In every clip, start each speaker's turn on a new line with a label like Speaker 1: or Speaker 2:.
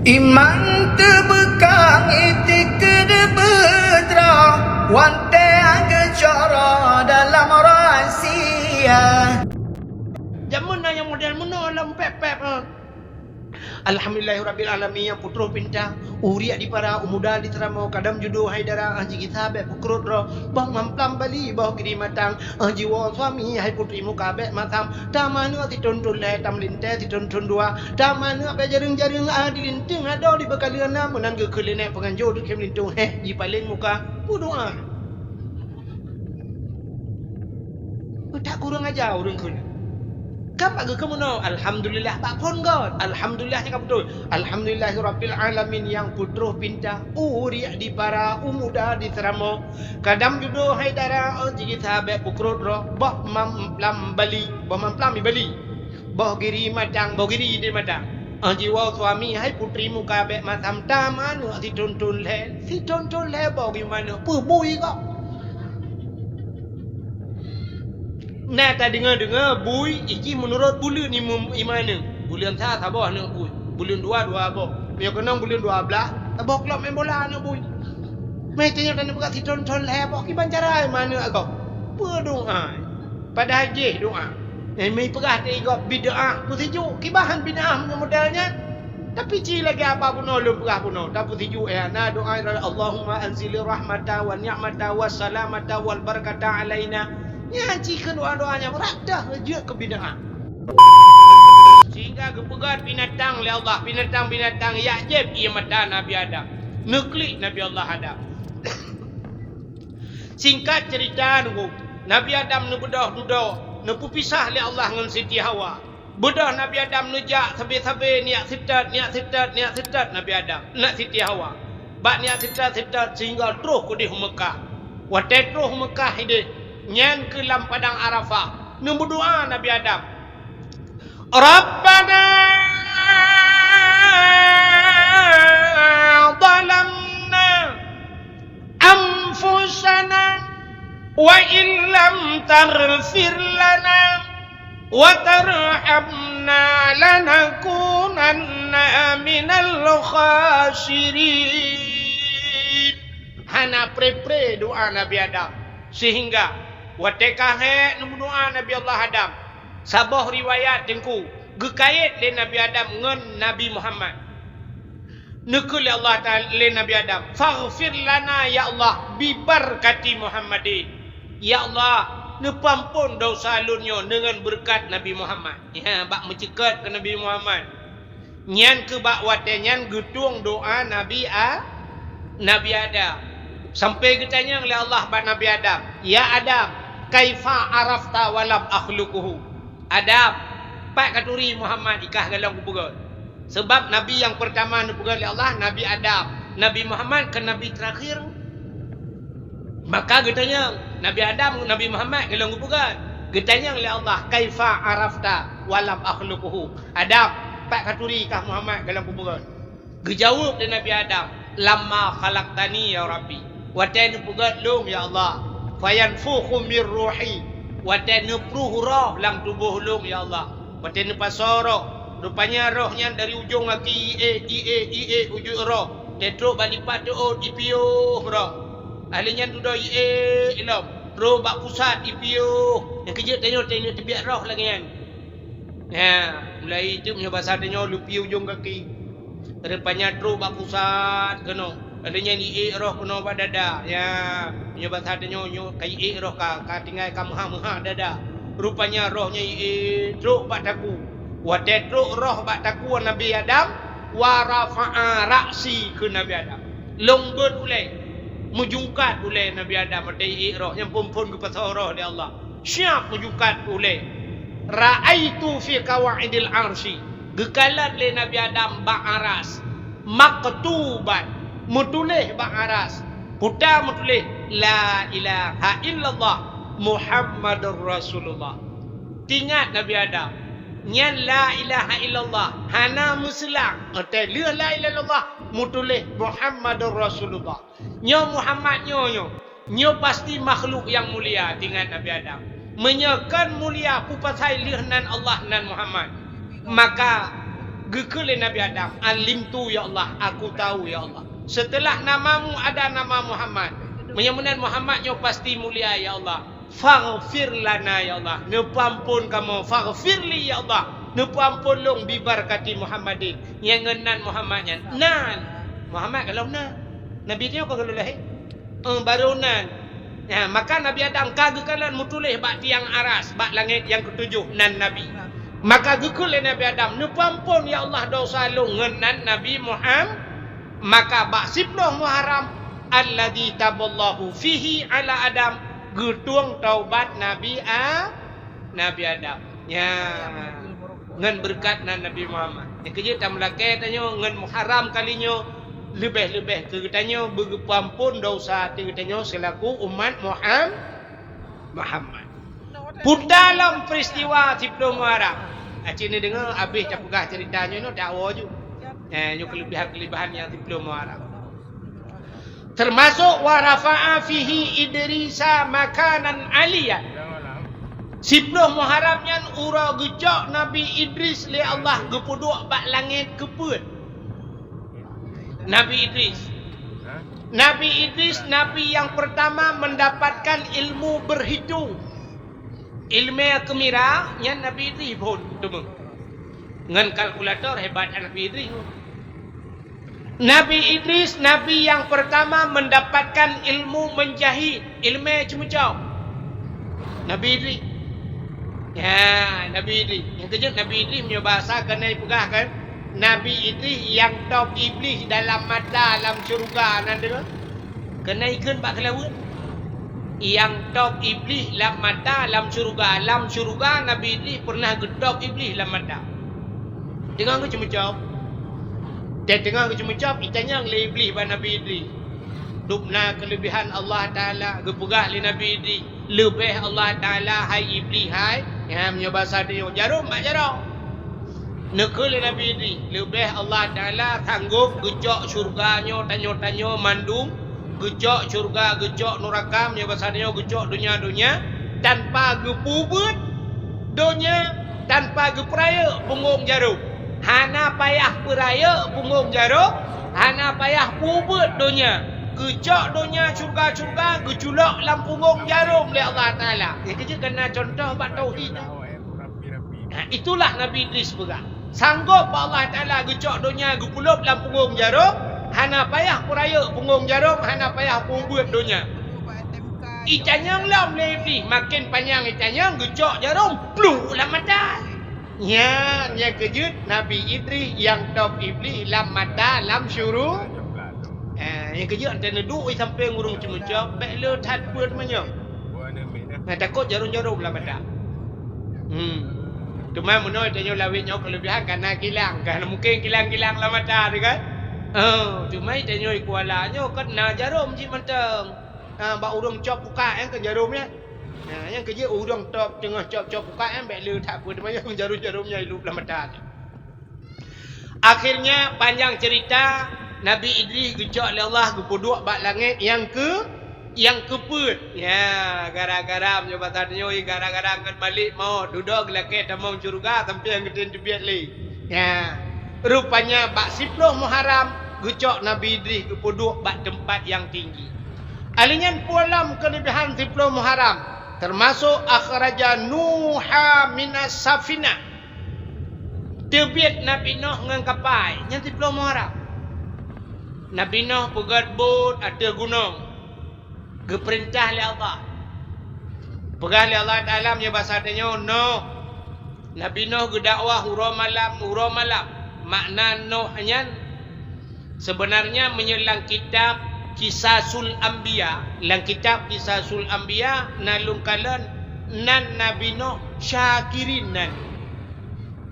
Speaker 1: Iman terbekang itik bedra wante agcara dalam rahsia.
Speaker 2: Zaman yang model menolong pep-pep. Alhamdulillahirabbil alamin yang putra pinta uriak di para umuda di teramo kadam judo haidara anji kita be pukrut ro bah mamplam bali bah kiri matang anji wa suami hai putri muka be matam tamanu ti tontun le tam linte ti tontun dua tamanu be jaring-jaring di linting ado di bekaliana menan ke kelene penganjo di kem lintung di paling muka doa. Tak kurang aja urang kun. Kapak ke kamu no? Alhamdulillah pak pun God. Alhamdulillahnya kamu betul. Alhamdulillahirabbil alamin yang putra pinta uriak di para umuda di teramo kadam judo haidara anji kita be pukrut ro bah mamplam bali bah mamplam bali bah giri matang bah giri di matang anji wa suami hai putri muka be matam taman si tuntun le bah gimana bui kok. Nah, tak dengar bui iki menurut bulan ni imana? Bulan sa tabah nak bui. Bulan 2 abah. Dia kena bulan 12, tabah kelab main bola nak bui. Mai tanya dan buka titon le bok ki bancara mana agak. Berdoa. Pada haji doa. Mai perah dia igak bid'ah, tu sejuk. Ki bahan bid'ah modalnya. Tapi ci lagi apa pun belum perah pun. Tapi sejuk na doa Allahumma anzilir rahmata wa ni'mata wa salamata wal barakata alaina. Nyajikan doa-doanya meradah je ke bid'ah. Sehingga kepegat binatang oleh Allah. Binatang-binatang ya'jib ia mata Nabi Adam. Neklik Nabi Allah Adam. Singkat cerita nunggu. Nabi Adam nu bedah-dudah. Nu pisah oleh Allah dengan Siti Hawa. Bedah Nabi Adam nejak sabe-sabe niat sitat Nabi Adam. Nak Siti Hawa. Bak niat sitat sehingga terus ke di Mekah. Waktu terus Mekah ini. Nyan ke dalam padang Arafah. Nombor doa Nabi Adam. Rabbana zalamna anfusana wa in lam taghfir lana wa tarhamna lanakunanna minal khasirin. Hana pre doa Nabi Adam. Sehingga watekah nombor doa Nabi Allah Adam. Sabah riwayat tengku gekait le Nabi Adam ngan Nabi Muhammad. Nekul Allah Taala le Nabi Adam. Faghfir lana ya Allah bi barakati Muhammadin. Ya Allah, nepampun dosa alunnya dengan berkat Nabi Muhammad. Ya, bak mencekat ke Nabi Muhammad. Nyan ke bak wate nyan getung doa Nabi Adam. Sampai ditanya oleh Allah pada Nabi Adam. Ya Adam, kaifa arafta walam akhluquhu. Adam, pak katuri Muhammad ikah galang kuburan. Sebab Nabi yang pertama dipugar oleh Allah, Nabi Adam. Nabi Muhammad kan Nabi terakhir. Maka ditanya Nabi Adam, Nabi Muhammad galang kuburan. Ditanya oleh Allah, kaifa arafta walam akhluquhu. Adam, pak katuri ikah Muhammad galang kuburan. Dijawab oleh Nabi Adam, lamma khalaqtani ya Rabbi. Watai nupugat lung ya Allah. Fayanfukhu mir ruhi. Watai nupruh roh lang tubuh lung ya Allah. Watai nupasoro. Rupanya rohnya dari ujung lagi ie ujung roh. Tetruk balipat doa ipiuh roh. Ahlinya duduk ilom. Roh bak pusat ipiuh. Yang kejut tanya tebiak roh lagi kan. Ya, mulai itu punya bahasa tanya lupi ujung kaki. Rupanya roh bak pusat kena. Adanya ni roh kuno badada ya punya bahasa adanya kai roh ka tinggal ka maha dada rupanya rohnya truk bataku wa truk roh bataku Nabi Adam wa rafa'a ra'si ke Nabi Adam longgot ulai mujungkat ulai Nabi Adam dai roh yang pumpun ke pasal roh di Allah siap mujungkat ulai ra'aitu fi qawaidil arsy gekalat le Nabi Adam ba aras maktuban mutulih bak aras putar mutulih la ilaha illallah Muhammadur Rasulullah. Tingat Nabi Adam nyan la ilaha illallah hana muslang ote la ilaha illallah mutulih Muhammadur Rasulullah. Nyo Muhammad nyo pasti makhluk yang mulia. Tingat Nabi Adam menyekan mulia ku pasal lihnan Allah nan Muhammad. Maka Gekele Nabi Adam. Alimtu ya Allah. Aku tahu ya Allah. Setelah namamu ada nama Muhammad. Menyemunan Muhammadnya pasti mulia ya Allah. Faghfir lana ya Allah. Nepampun kamu. Faghfirli ya Allah. Nepampun long bibarkati Muhammadin. Yang ngenan Muhammadnya. Nan. Muhammad kalau nan. Nabi dia kau kalau lahir. Baru nan. Ya, maka Nabi Adam kagekalan mutulih bak tiang aras. Bak langit yang ketujuh. Nan Nabi. Maka gekul Nabi Adam. Nepampun ya Allah dosa long ngenan Nabi Muhammad. Maka bak 10 Muharram. Alladhi taballahu fihi ala Adam. Getuang taubat Nabi Adam. Ya. Ngan berkat Nabi Muhammad. Yang kerja tak melakai tanya ngan Muharram kalinya lebih-lebih kegetanya berpampun dosa kegetanya selaku umat Muhammad. Pun dalam peristiwa 10 Muharram. Acik ni dengar habis dah pegah ceritanya ni dakwa ju. Ni kelebihan-kelebihan yang 10 Muharram. Termasuk wa rafa'a fihi Idrisa makanan aliyan. 10 Muharram yang ura gejak Nabi Idris li Allah gepuduk bak langit keput. Nabi Idris. Nabi Idris Nabi yang pertama mendapatkan ilmu berhitung. Ilmu kemira yang Nabi Idris pun temu. Dengan kalkulator hebat Nabi Idris. Nabi Idris Nabi yang pertama mendapatkan ilmu menjahit. Ilmu cemecau. Nabi Idris. Ya, Nabi Idris. Yang kejut Nabi Idris punya bahasa kena dipegahkan. Nabi Idris yang top iblis dalam mata dalam syurga. Anda dengar? Kena ikan pak kelawut. Yang top iblis dalam mata dalam syurga. Dalam syurga Nabi Idris pernah gedok iblis dalam mata. Dengar ke cemecau? Dia dengar ke cemecau? Itanya oleh iblis pada Nabi Idris. Dupna kelebihan Allah Ta'ala. Gepegah oleh Nabi Idris. Lebih Allah Ta'ala hai iblis hai. Yang punya bahasa dia. Jarum mak jarum. Nekul Nabi Idris. Lebih Allah Ta'ala sanggup gejok syurganya. Tanya-tanya mandung. Gejok syurga, gejok neraka. Punya bahasa dia. Gejok dunia-dunia. Tanpa gepubut. Dunia. Tanpa geperaya punggung jarum. Hana payah peraya punggung jarum. Hana payah pubut dunia. Gejok dunia syurga-syurga. Gejulak dalam punggung jarum oleh Allah Ta'ala. Yang kerja kena contoh buat tauhid. Itulah Nabi Idris pegang. Sanggup Allah Ta'ala gejok dunia. Gepulup dalam punggung jarum. Hana payah peraya punggung jarum. Hana payah pubut dunia. Icanyang lam oleh iblis. Makin panjang icanyang. Gejok jarum. Pluk dalam mata. Ya, yang kejut Nabi Idris yang top iblis dalam mata dalam syurga. Yang kerja antara duduk sampai ngurung cemecak. Baik le tak buat namanya. Takut jarum-jarum lah mata. Cuma menurut tanya lawitnya kelebihan kerana kilang. Kerana mungkin kilang-kilang lah mata dia kan. Cuma tanya kualanya kena jarum je mata. Bak urung cop buka yang ke jarumnya. Yang kerja urung top tengah cop-cop buka yang baik le tak buat namanya. Jarum-jarumnya hidup lah mata. Akhirnya panjang cerita. Nabi Idris gejak oleh Allah gepuduk bak langit yang keput. Ya, gara-gara punya bahasa dia gara-gara angkat balik mau duduk lelaki tamam syurga sampai yang gedin tebiat li. Ya. Rupanya bak 10 Muharram gejak Nabi Idris gepuduk bak tempat yang tinggi. Alinyan pualam kelebihan 10 Muharram termasuk akhraja Nuha minas safina. Tebiat Nabi Nuh dengan kapal yang 10 Muharram. Nabi Nuh pegat bot ada gunung. Geperintah oleh Allah. Pegah oleh Allah Ta'ala punya bahasa dia Nuh. Nabi Nuh gedakwah hura malam. Makna Nuhnya sebenarnya menyelang kitab Kisasul Anbiya. Dalam kitab Kisasul Anbiya nalung kalan nan Nabi Nuh syakirinan.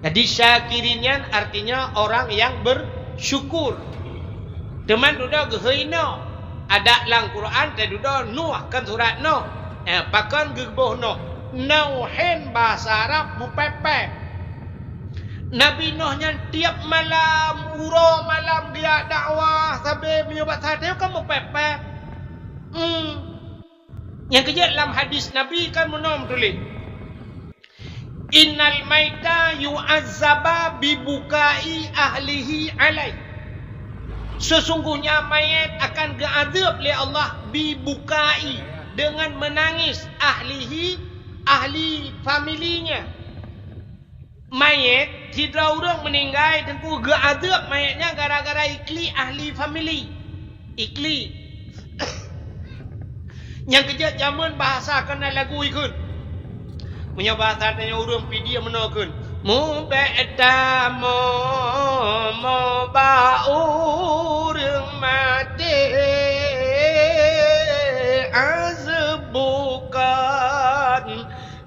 Speaker 2: Jadi syakirinyan artinya orang yang bersyukur. Teman duduk gehina. Ada dalam Quran dia duduk Nuh kan surat Nuh. Pakan gebuh Nuh. Nuhin bahasa Arab mupepek. Nabi Nuhnya tiap malam, uro malam dia dakwah sampai menyebut dia kan mupepek. Yang kerja dalam hadis Nabi kan menom tulis. Innal maita yu'azzaba bibukai ahlihi alai. Sesungguhnya mayat akan diazab oleh Allah bibukai, dengan menangis ahlihi, ahli familinya. Mayat tidak orang meninggal tentu diazab mayatnya gara-gara ikli ahli famili. Ikli. Yang kejap zaman bahasa kena lagu ikut. Punya bahasa tanya orang pidi yang menakun. Mu be'da mo ba'ur mati azbukan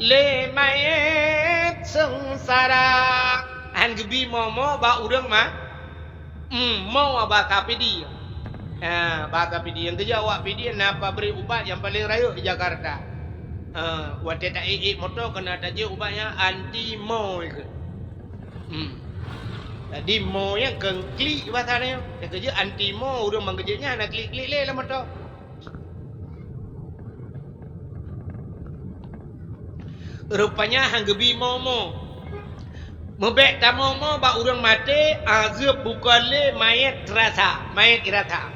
Speaker 2: le mayat sengsara. Han gebi mo ba'urang ma. Mau bahasa pidi. Bahasa pidi yang kerja awak pidi napa beri ubat yang paling raya di Jakarta. Waktu tak motor kena taja ubatnya anti mo ke. Jadi mo yang klik bahasanya. Dia kerja anti mo, orang mengkerjanya nak klik-klik le lah motor. Rupanya hang gebi mo. Mebek tak mo ba orang mati azab bukan le mayat terasa, mayat irata.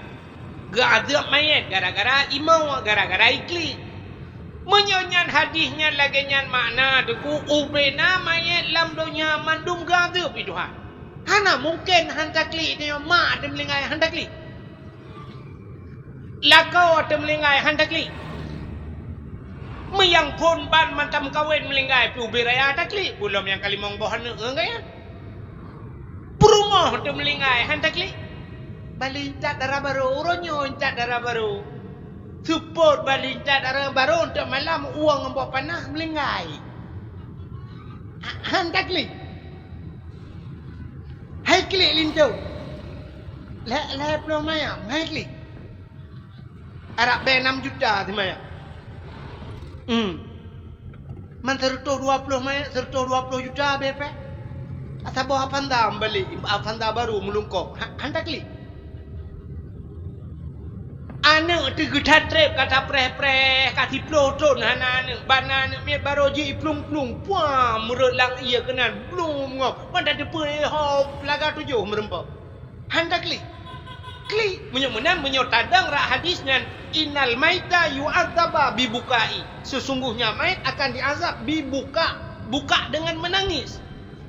Speaker 2: Azab mayat gara-gara imau, gara-gara ikli. Menyonyan hadisnya lagi nyan makna deku ubena mayat lam dunia mandum gadab iduhan. Hana mungkin hantakli dia mak ada melingai hantakli. Lakau ada melingai hantakli. Meyang pun ban mantam kawin melingai pi ubiraya hantakli. Belum yang kali mong bohan enggak ya. Perumah ada melingai hantakli. Balincat darah baru, uronyo incat darah baru. Support balincat darah baru untuk malam uang membawa panah melingai. Hantakli. Hai klik lintu. Lah belum maya, hai klik. Arab be 6 juta di maya. Man serto 20 maya, serto 20 juta BP. Asa bawa panda balik, panda baru melungkok. Hantakli. Anak tu getat trip kata preh-preh kasi ploton anak banan mi baroji plung-plung puah merut lang ia kenan blum ngop pada depe hop laga 7 merempak handak klik menyemenan menyotadang ra hadisnya innal maita yu'adzaba bibukai, sesungguhnya mayat akan diazab buka dengan menangis.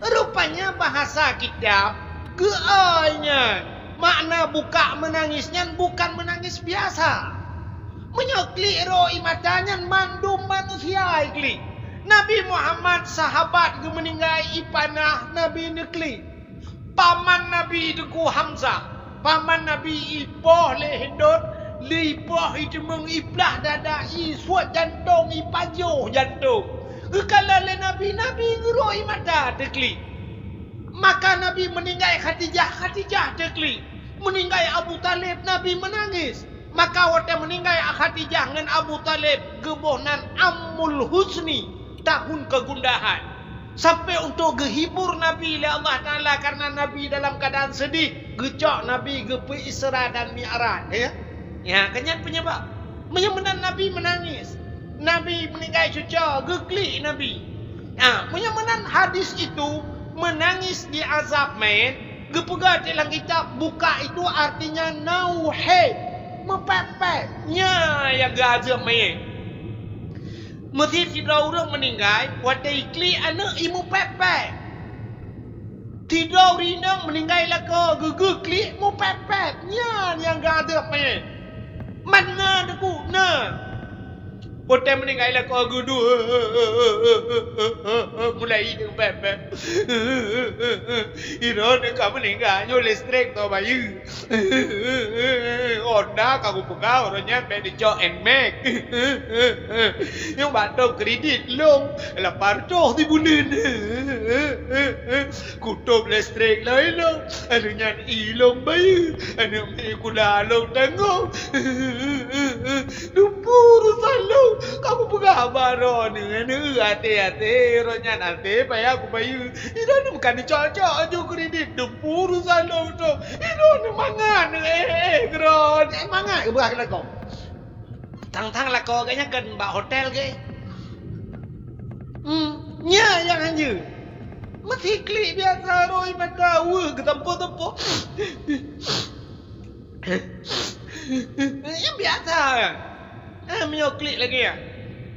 Speaker 2: Rupanya bahasa kitab geanya makna buka menangisnya bukan menangis biasa. Menyokli roi matanya mandum manusia ikli. Nabi Muhammad sahabat ke meninggal ipanah Nabi nekli. Paman Nabi deku Hamzah. Paman Nabi ipoh lehedot. Lipoh itu mengiplah dada suat jantung ipajoh jantung. Kalau Nabi ngeroi mata dekli. Maka Nabi meninggal Khadijah tekli. Meninggal Abu Talib Nabi menangis. Maka waktu meninggal Khadijah dengan Abu Talib gebohnan Ammul Husni, tahun kegundahan. Sampai untuk gehibur Nabi oleh Allah Ta'ala karena Nabi dalam keadaan sedih. Gecok Nabi gepe Isra dan Mi'raj. Ya, kenyan penyebab. Menyemenan Nabi menangis. Nabi meninggal cuca, geklik Nabi. Menyemenan hadis itu menangis di azab mayat. Gepegat dalam kitab buka itu artinya nauhe, mepepetnya yang gazab mayat. Mesti tidak orang meninggal, waktu ikli anak imu pepet. Tidak rinang meninggal laka gegekli mu pepetnya yang gazab mayat. Mana deku nah. Waktu meninggal laka gudu mulai dengan pepet. Iron kamu meninggal nyol listrik tu bayu. Honda kamu pegawai orangnya bedi Joe and Mac. Yang bantu kredit long, lapar di bulan. Kutub listrik lain long, anunya ilong bayu, anu kuda long tengok. Lumpur salong. Kamu pegawai ni hati-hati orangnya nanti payah aku bayu. Iron bukan dicocok aja kredit dempur salong tu. Iron mangan Gron. Mangan ke belah lako. Tang-tang lako kayaknya kan mbak hotel ke. Nya yang hanya. Mesti klik biasa roi pada ke tempo-tempo. Yang biasa. Mio klik lagi ya.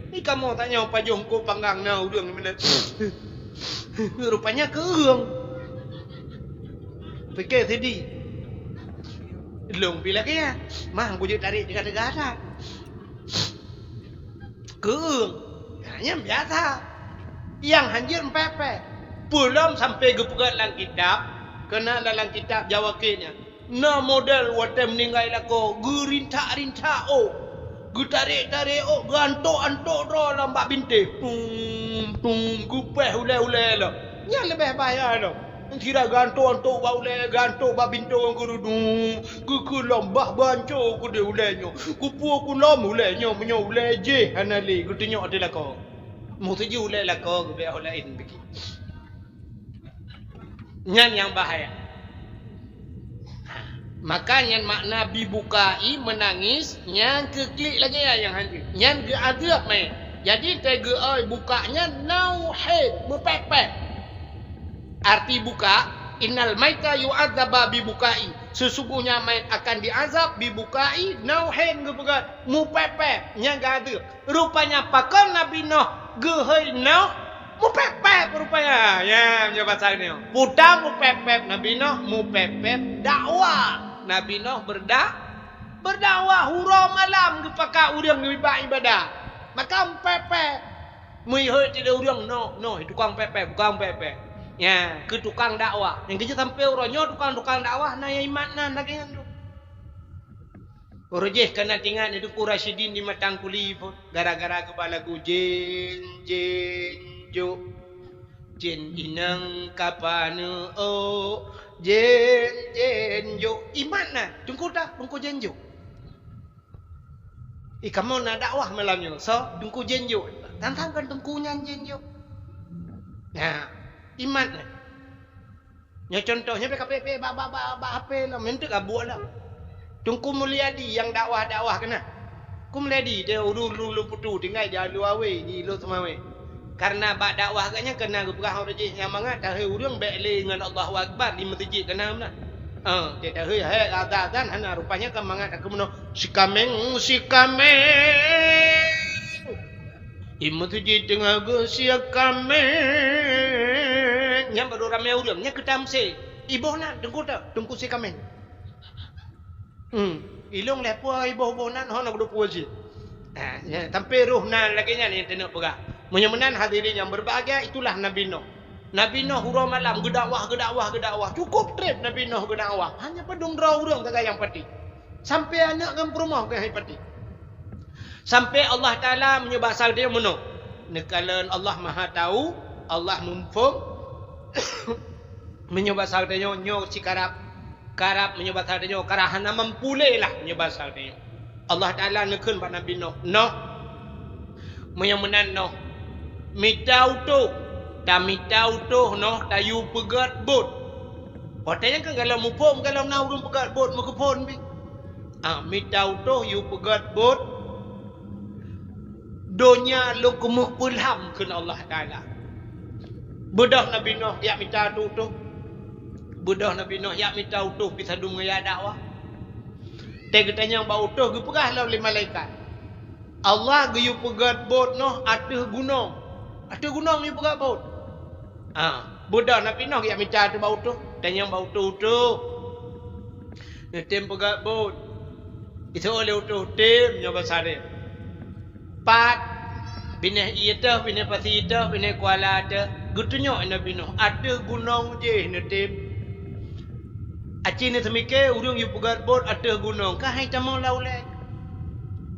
Speaker 2: Ni kamu tanya apa jongko panggang na urang ni mana. Rupanya keung. Fikir tadi. Long pi lagi ya. Mah aku je tarik dekat-dekat dah. Keung. Hanya biasa. Yang hanjir pepe. Belum sampai ke pegat dalam kitab. Kena dalam kitab Jawa Kenya. Na model wate meninggal lako. Gerintak-rintak oh. Gutarik-tarik oh. Gantok-antok ro lambak bintik. Gupeh ule-ule lah. Yang lebih bahaya lah. Tidak gantok-antok bau ule. Gantok bak bintik orang gerudung. Ke lambah banco ku dia ulenya. Kupu aku lam ulenya. Menyo ule je. Hanali. Ku tengok dia lako. Mau tuju ule lako. Ku biar ulain pergi. Nyan yang bahaya. Makanya makna bibukai menangis, nyan ke klik lagi ya yang hantu. Nyan ke adab mai. Jadi tega oi bukanya nauhid mepepet. Arti buka innal maita yu'adzaba bibukai. Sesungguhnya mayat akan diazab bibukai nauhid gebegat mepepet. Nyan ke adab. Rupanya pakal Nabi Nuh gehoi nauh mupepep rupanya. Ya, menjawab pasal ni. Putar mupepep Nabi Nuh mupepep dakwah. Nabi Nuh berdakwah hura malam ke pakak urang ngibat ibadah. Maka mupepep. Mui tidak urang no tukang pepep, tukang pepep. Ya, ke tukang dakwah. Yang kerja sampai urangnya tukang dakwah na yang iman na lagi tu. Orjeh kena tinggal itu Qurasyidin di matang kuli pun gara-gara kepala ku jen inang kapanu oh jen jo iman na tungku jen jo kamu nak dakwah malamnya so tungku jen jo tantangkan tungkunya jen jo nah iman na nya contohnya PKP bab apa lah mentuk abuak lah tungku Mulyadi yang dakwah kena ku Mulyadi dia ulu putu tinggal dia lu awe di lu semawe. Karena bak dakwah agaknya kena geperah orang je yang mangat dah urang baik le dengan Allahu Akbar di masjid kena mana. Dia dah azan hana rupanya kan mangat aku meno sikameng. Di masjid tengah go sikameng. Yang baru ramai urang nya ketamse. Ibu nak tungku sikameng. Ilung lepo ibu nak hona kudu puji. Ya, sampai ruh nan lagi nya ni tengok pegah. Menyemenan hadirin yang berbahagia itulah Nabi Nuh. Nabi Nuh hura malam gedakwah. Cukup trip Nabi Nuh gedakwah. Hanya pedung draw urang tak yang pati. Sampai anak kan perumah ke pati. Sampai Allah Taala menyebab asal dia meno. Nekalan Allah Maha tahu, Allah mumfum. Menyebab asal dia nyo cikarap. Karap menyebab asal dia karahana mempulelah menyebab asal dia. Allah Taala nekeun pada Nabi Nuh. Menyemenan Nuh. Mitau tu noh tayu pegat bot. Katanya kan kalau mupom kalau nak urung pegat bot makepon bi. Mitau tu you pegat bot. Donya lu kumuk pulham kun Allah Taala. Budak Nabi Nuh ya mitau tu. Budak Nabi Nuh ya mitau tu bisa dung ya dakwah. Tegetanya bau tu gepegah law lima malaikat. Allah geyu pegat bot noh ateh gunung. Ada gunung ni pegat bot. Budak Nabi Nuh yang minta tu bau tu. Dan yang bau tu. Tim pegat bot. Itu oleh tu tim nyoba sare. Pat binah ida, binah pasi ida, binah kuala ada. Gutunya Nabi Nuh ada gunung je ni tim. Aci ni semike urang yu pegat bot ada gunung. Kah hai tamau laulai.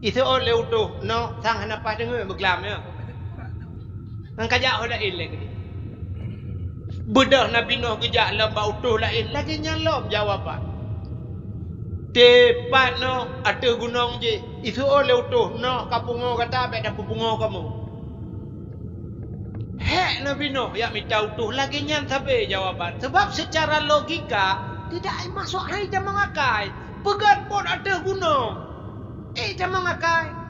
Speaker 2: Itu oleh tu no sang hanapa dengar bergelam ya. Nang kajak hola lain lagi. Bedah Nabi Nuh kejak lambau tu lain lagi nyalom jawapan. Tepat no ada gunung je. Itu oleh tu no kapungo kata baik dah pungo kamu. Hek Nabi Nuh yang minta utuh lagi nyan sampai jawapan. Sebab secara logika tidak masuk hai jam mengakai. Pegat pun ada gunung. Jam mengakai.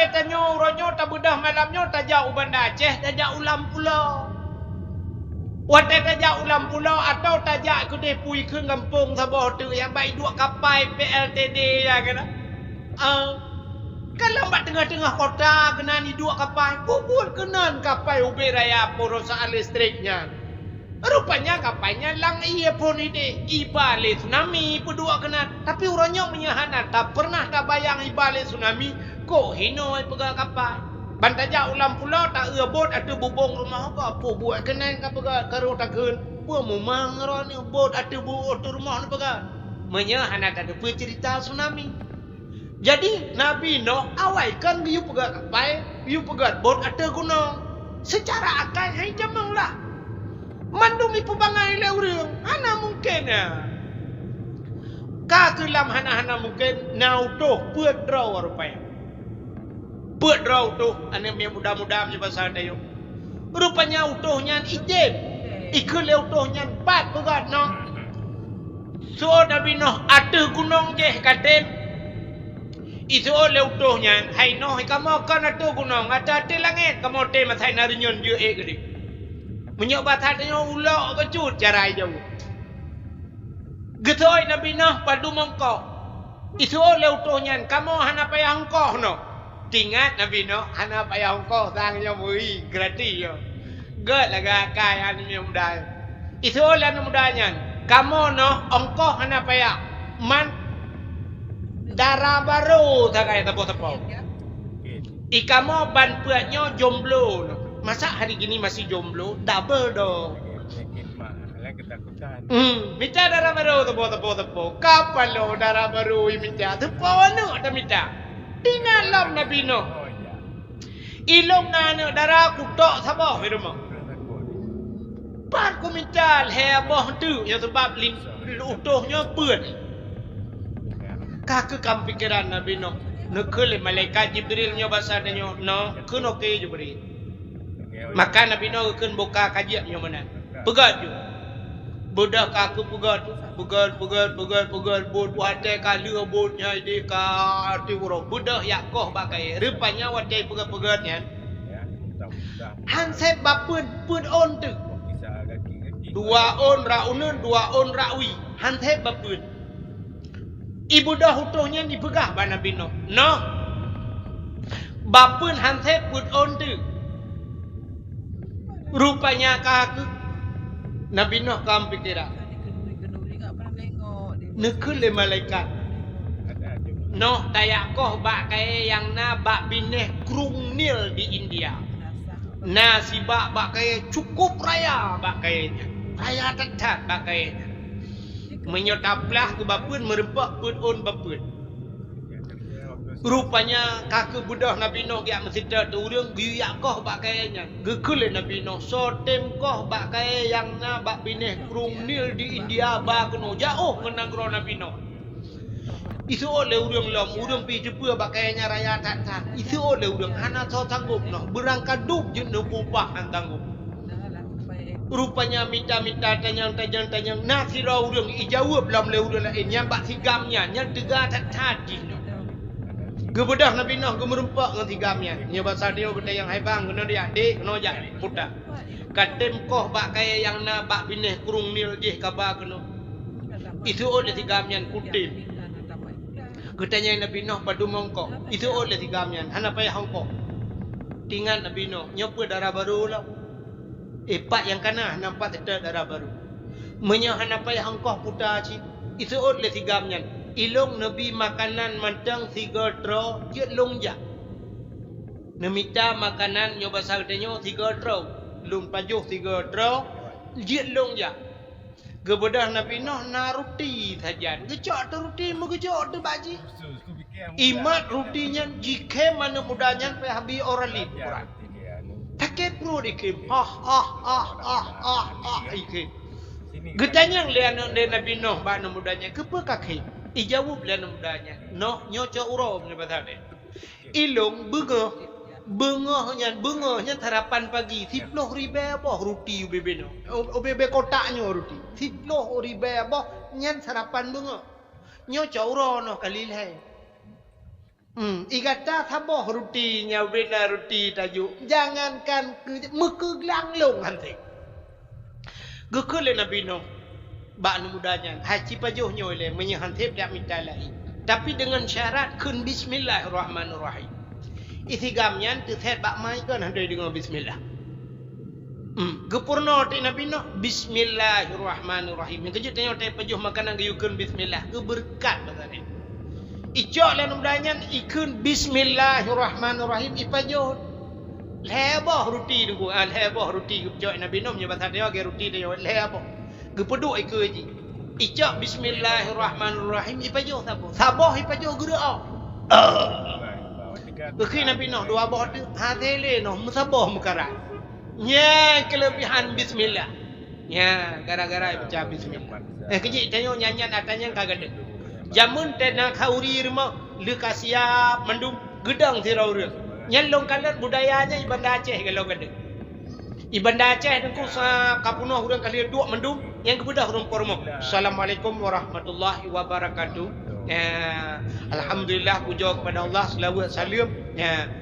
Speaker 2: dia tanya uronyo tak bedah malamnya tajak ubanda Aceh, tajak ulam pulau. Wadah tajak ulam pulau atau tajak kedai pui ke kampung Sabah tu yang baik dua kapal PLTD ya kena. Kalau mbak tengah-tengah kota kena ni dua kapal, bubur kena kapal ubi raya perusahaan listriknya. Rupanya kapalnya lang iya pun ide ibale tsunami pedua kena. Tapi orangnya menyahanan tak pernah tak bayang ibale tsunami kok hino pegang kapal. Bantaja ulam pulau tak bot ada bubong rumah apa buat kena ka pegang karo takun. Pu memang ni bot ada bot rumah ni pegang. Menyahanan ada cerita tsunami. Jadi Nabi Nuh awaikan biu pegang kapal, biu pegang bot ada gunung. Secara akal hai jamanglah. Mandumi pubangai le urang, hana mungkin ya. Ka kelam hana mungkin naudoh puat draw rupanya. Puat draw tu, ane me muda-muda punya bahasa dayo. Rupanya utuhnya ijem. Ikut le utuhnya 4 berat no. So Nabi Nuh ada gunung je katen. Itu le utuhnya, hai Nuh kamu kan ada gunung, ada langit, kamu te matai narinyon je gede. Menyok batanya ulok kecut cara jauh. Getoi Nabi Nuh padu mongkok. Itu le utuhnya, kamu hana payah hongkoh no. Tingat Nabi Nuh hana payah hongkoh tangnya mui gratis yo. Get laga kai anu muda. Itu le anu mudanya. Kamu no ongkoh hana payah. Man darah baru tak kaya tepo-tepo. Ikamo ban puatnya jomblo no. Masa hari gini masih jomblo? Double dong. Minta darah baru tepo. Kapan lo darah baru minta? Tepo anu ada minta. Tinggalam Nabi Nuh. Ilong na darah kutok Sabah rumah. Pan ku minta heboh tu yang sebab utuhnya pun. Kak kam pikiran Nabi Nuh. Nekele malaikat Jibril nya bahasa danyo no kuno ke Jibril. Maka Nabi Nuh keun buka kajian yang mana. Pegat je. Budak aku pegat bot wate kali botnya ide ka arti bro. Budak yakoh bakai. Rupanya wate pegat-pegatnya. Hansep bapun pun on tu. 2 on raunun 2 on rawi. Hansep bapun. Ibu dah utuhnya dipegah ba Nabi Nuh. No. Bapun hansep pun on tu. Rupanya kaku Nabi Nuh kam pikiran. Nekele malaikat. Noh tayakoh bak kaya yang na bak bineh Krung Nil di India. Na si bak kaya cukup raya bak kayanya. Raya tetat bak kayanya. Menyotaplah ke bapun merempak pun on bapun. Rupanya kakek budak Nabi Nuh giak mesida tu urang giyak koh bak kayanya. Gekule Nabi Nuh sotem koh bak kaya yang na bak bineh Krung Nil di India ba keno jauh ngenang ro Nabi Nuh. Isu oleh urang lom urang pi jepua bak kayanya raya tak. Isu oleh urang hana so sanggup noh berangkat duk je no pupah antanggup. Rupanya minta tanyang nasi ro urang ijawab lam le urang lain yang bak sigamnya yang tega tak tadi noh. Gebedah Nabi Nuh gemerempak dengan tigamnya. Nya bahasa dia benda yang haibang kena dia adik kena jak budak. Katem koh bak kaya yang na bak bineh Krung Nil je kaba kena. Itu oleh tigamnya kutim. Ketanya Nabi Nuh padu mongkok. Itu oleh tigamnya hana payah hongkok. Tinggal Nabi Nuh nyopa darah baru lah. Pak yang kana nampak tidak darah baru. Menyo hana payah hongkok putar ci. Itu oleh tigamnya. Ilong Nabi makanan mantang 3 tro je longja. Nemita makanan nyo bahasa katanya 3 tro. Lung pajuh 3 tro je longja. Gebedah Nabi Nuh na roti saja. Gecok tu roti mu gecok tu baji. Imat rotinya jike mana mudanya pe habi orang lip. Take pro dikim. Ikim. Getanya lian Nabi Nuh ba mudanya kepe kaki. Ijawab lah mudanya. Noh nyoco urom ni bahasa dia. Ilong bengahnya harapan pagi 10 ribu boh roti ubebe no. Ubebe kotaknya roti. 10 ribu boh nyan sarapan bengah. Nyoco urom no kali lai. Igata saboh rutinya bina ruti tajuk. Jangankan mekeglang long hantik. Gekele Nabi Nuh. Bak mudanya. Haji pajuhnya oleh menyehantip dak minta lain. Tapi dengan syarat kun bismillahirrahmanirrahim. Itigamnya tetap bak mai kan handai dengan bismillah. Gepurno ti Nabi Nuh bismillahirrahmanirrahim. Yang kejut tanya tai pajuh makanan gayukun bismillah. Keberkat bahasa Icok lan umdanyan ikun bismillahirrahmanirrahim ipajuh. Leboh ruti tu leboh ruti gejok Nabi Nuh nya bahasa dia ge ruti dia leboh. Gepeduk iku ji. Icok bismillahirrahmanirrahim ipajuh saboh. Saboh ipajuh gerak. Bekhi Nabi Nuh dua boh tu hatele noh saboh mukarat. Nya kelebihan bismillah. Nya gara-gara baca bismillah. Kejik tanya nyanyian atanya kagak ada. Jamun tena kauri rumah leka siap mendum gedang sirau reu. Nyelong kalat budayanya Ibanda Aceh kalau gede. Ibanda Aceh dengku sa kapunuh urang kali dua mendum yang kebedah urang pormo. Assalamualaikum warahmatullahi wabarakatuh. Alhamdulillah puja kepada Allah selawat salam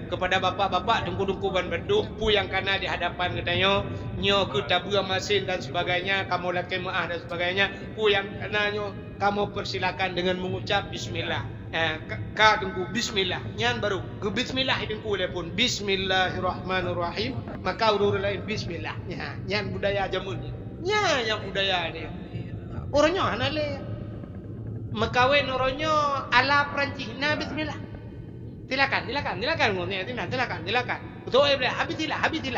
Speaker 2: kepada bapa-bapa dengku-dengku ban bedumpu yang kana di hadapan katanya nyo ke tabua masin dan sebagainya kamu laki maah dan sebagainya ku yang kana nyo kamu persilakan dengan mengucap bismillah. Ka dengku bismillah. Nyan baru ke bismillah dengku le pun bismillahirrahmanirrahim maka urur lain bismillah. Nyan budaya jamun. Nya yang budaya dia. Orangnya hanale Mekawin orangnya ala Perancis. Nah bismillah. Silakan ngomongnya silakan. Betul boleh habisilah gitu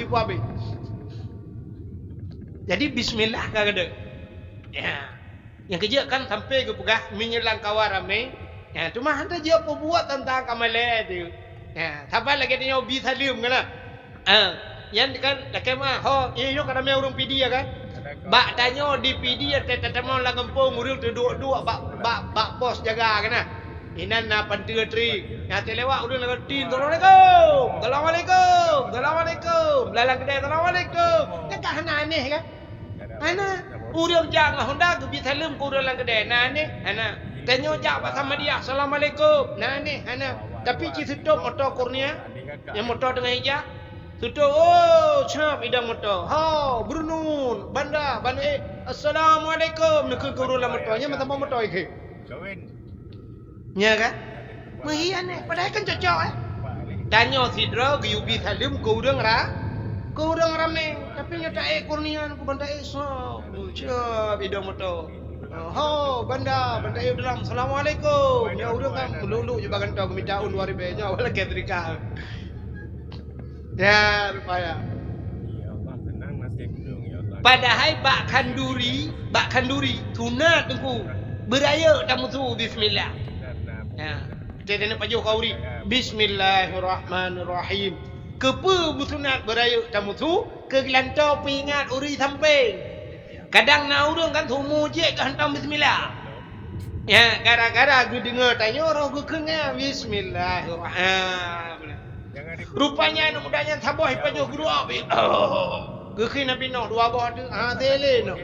Speaker 2: habis. Jadi bismillah kagak. Ya. Yang kerja kan sampai ke pegah menyelang kawan ramai. Ya, cuma hantar dia apa buat tentang kamale tu. Ya, siapa lagi dia hobi salim kan? Yang kan laki mah, yo kada mai urung PD ya kan? Bak tanya di PD tetemo la kampung urang tu dua bak pos jaga kana. Inan na pantua tri. Ya telewak urang la tin. Assalamualaikum. Lalang kedai assalamualaikum. Kan tak hana aneh kan? Hana urang jak Honda ke bi salam ku urang la kedai. Nah ni hana. Tanya jak sama dia assalamualaikum. Nah ni hana. Tapi ci tutup motor kurnia. Yang motor dengan hijab. Tutup, cap idang motor. Brunun, banda, assalamualaikum. Nak kurun lah motornya, masa mau motor ke? Ya kan? Mahian padahal kan cocok Tanya sidra, giyubi salim, kurang rame. Tapi nyata kurnian, ku banda so. Cap idang motor. Banda dalam. Assalamualaikum. Ya udah kan, melulu je bagan tau minta un 2000 nya wala ketrika. Ya, rupanya. Padahal bak kanduri, tunat tengku. Beraya tamu tu bismillah. Ya, kita nak pajuh kauri. Bismillahirrahmanirrahim. Kepa busunat beraya tamu tu, ke gelantau pingat uri samping. Kadang na urang kan tumu je ke hantam bismillah. Ya, gara-gara gue dengar tanya orang gue kena bismillahirrahmanirrahim. Rupanya anak mudanya saboh pajuh guru abi. Gekhi Nabi Nuh dua boh tu. Tele no.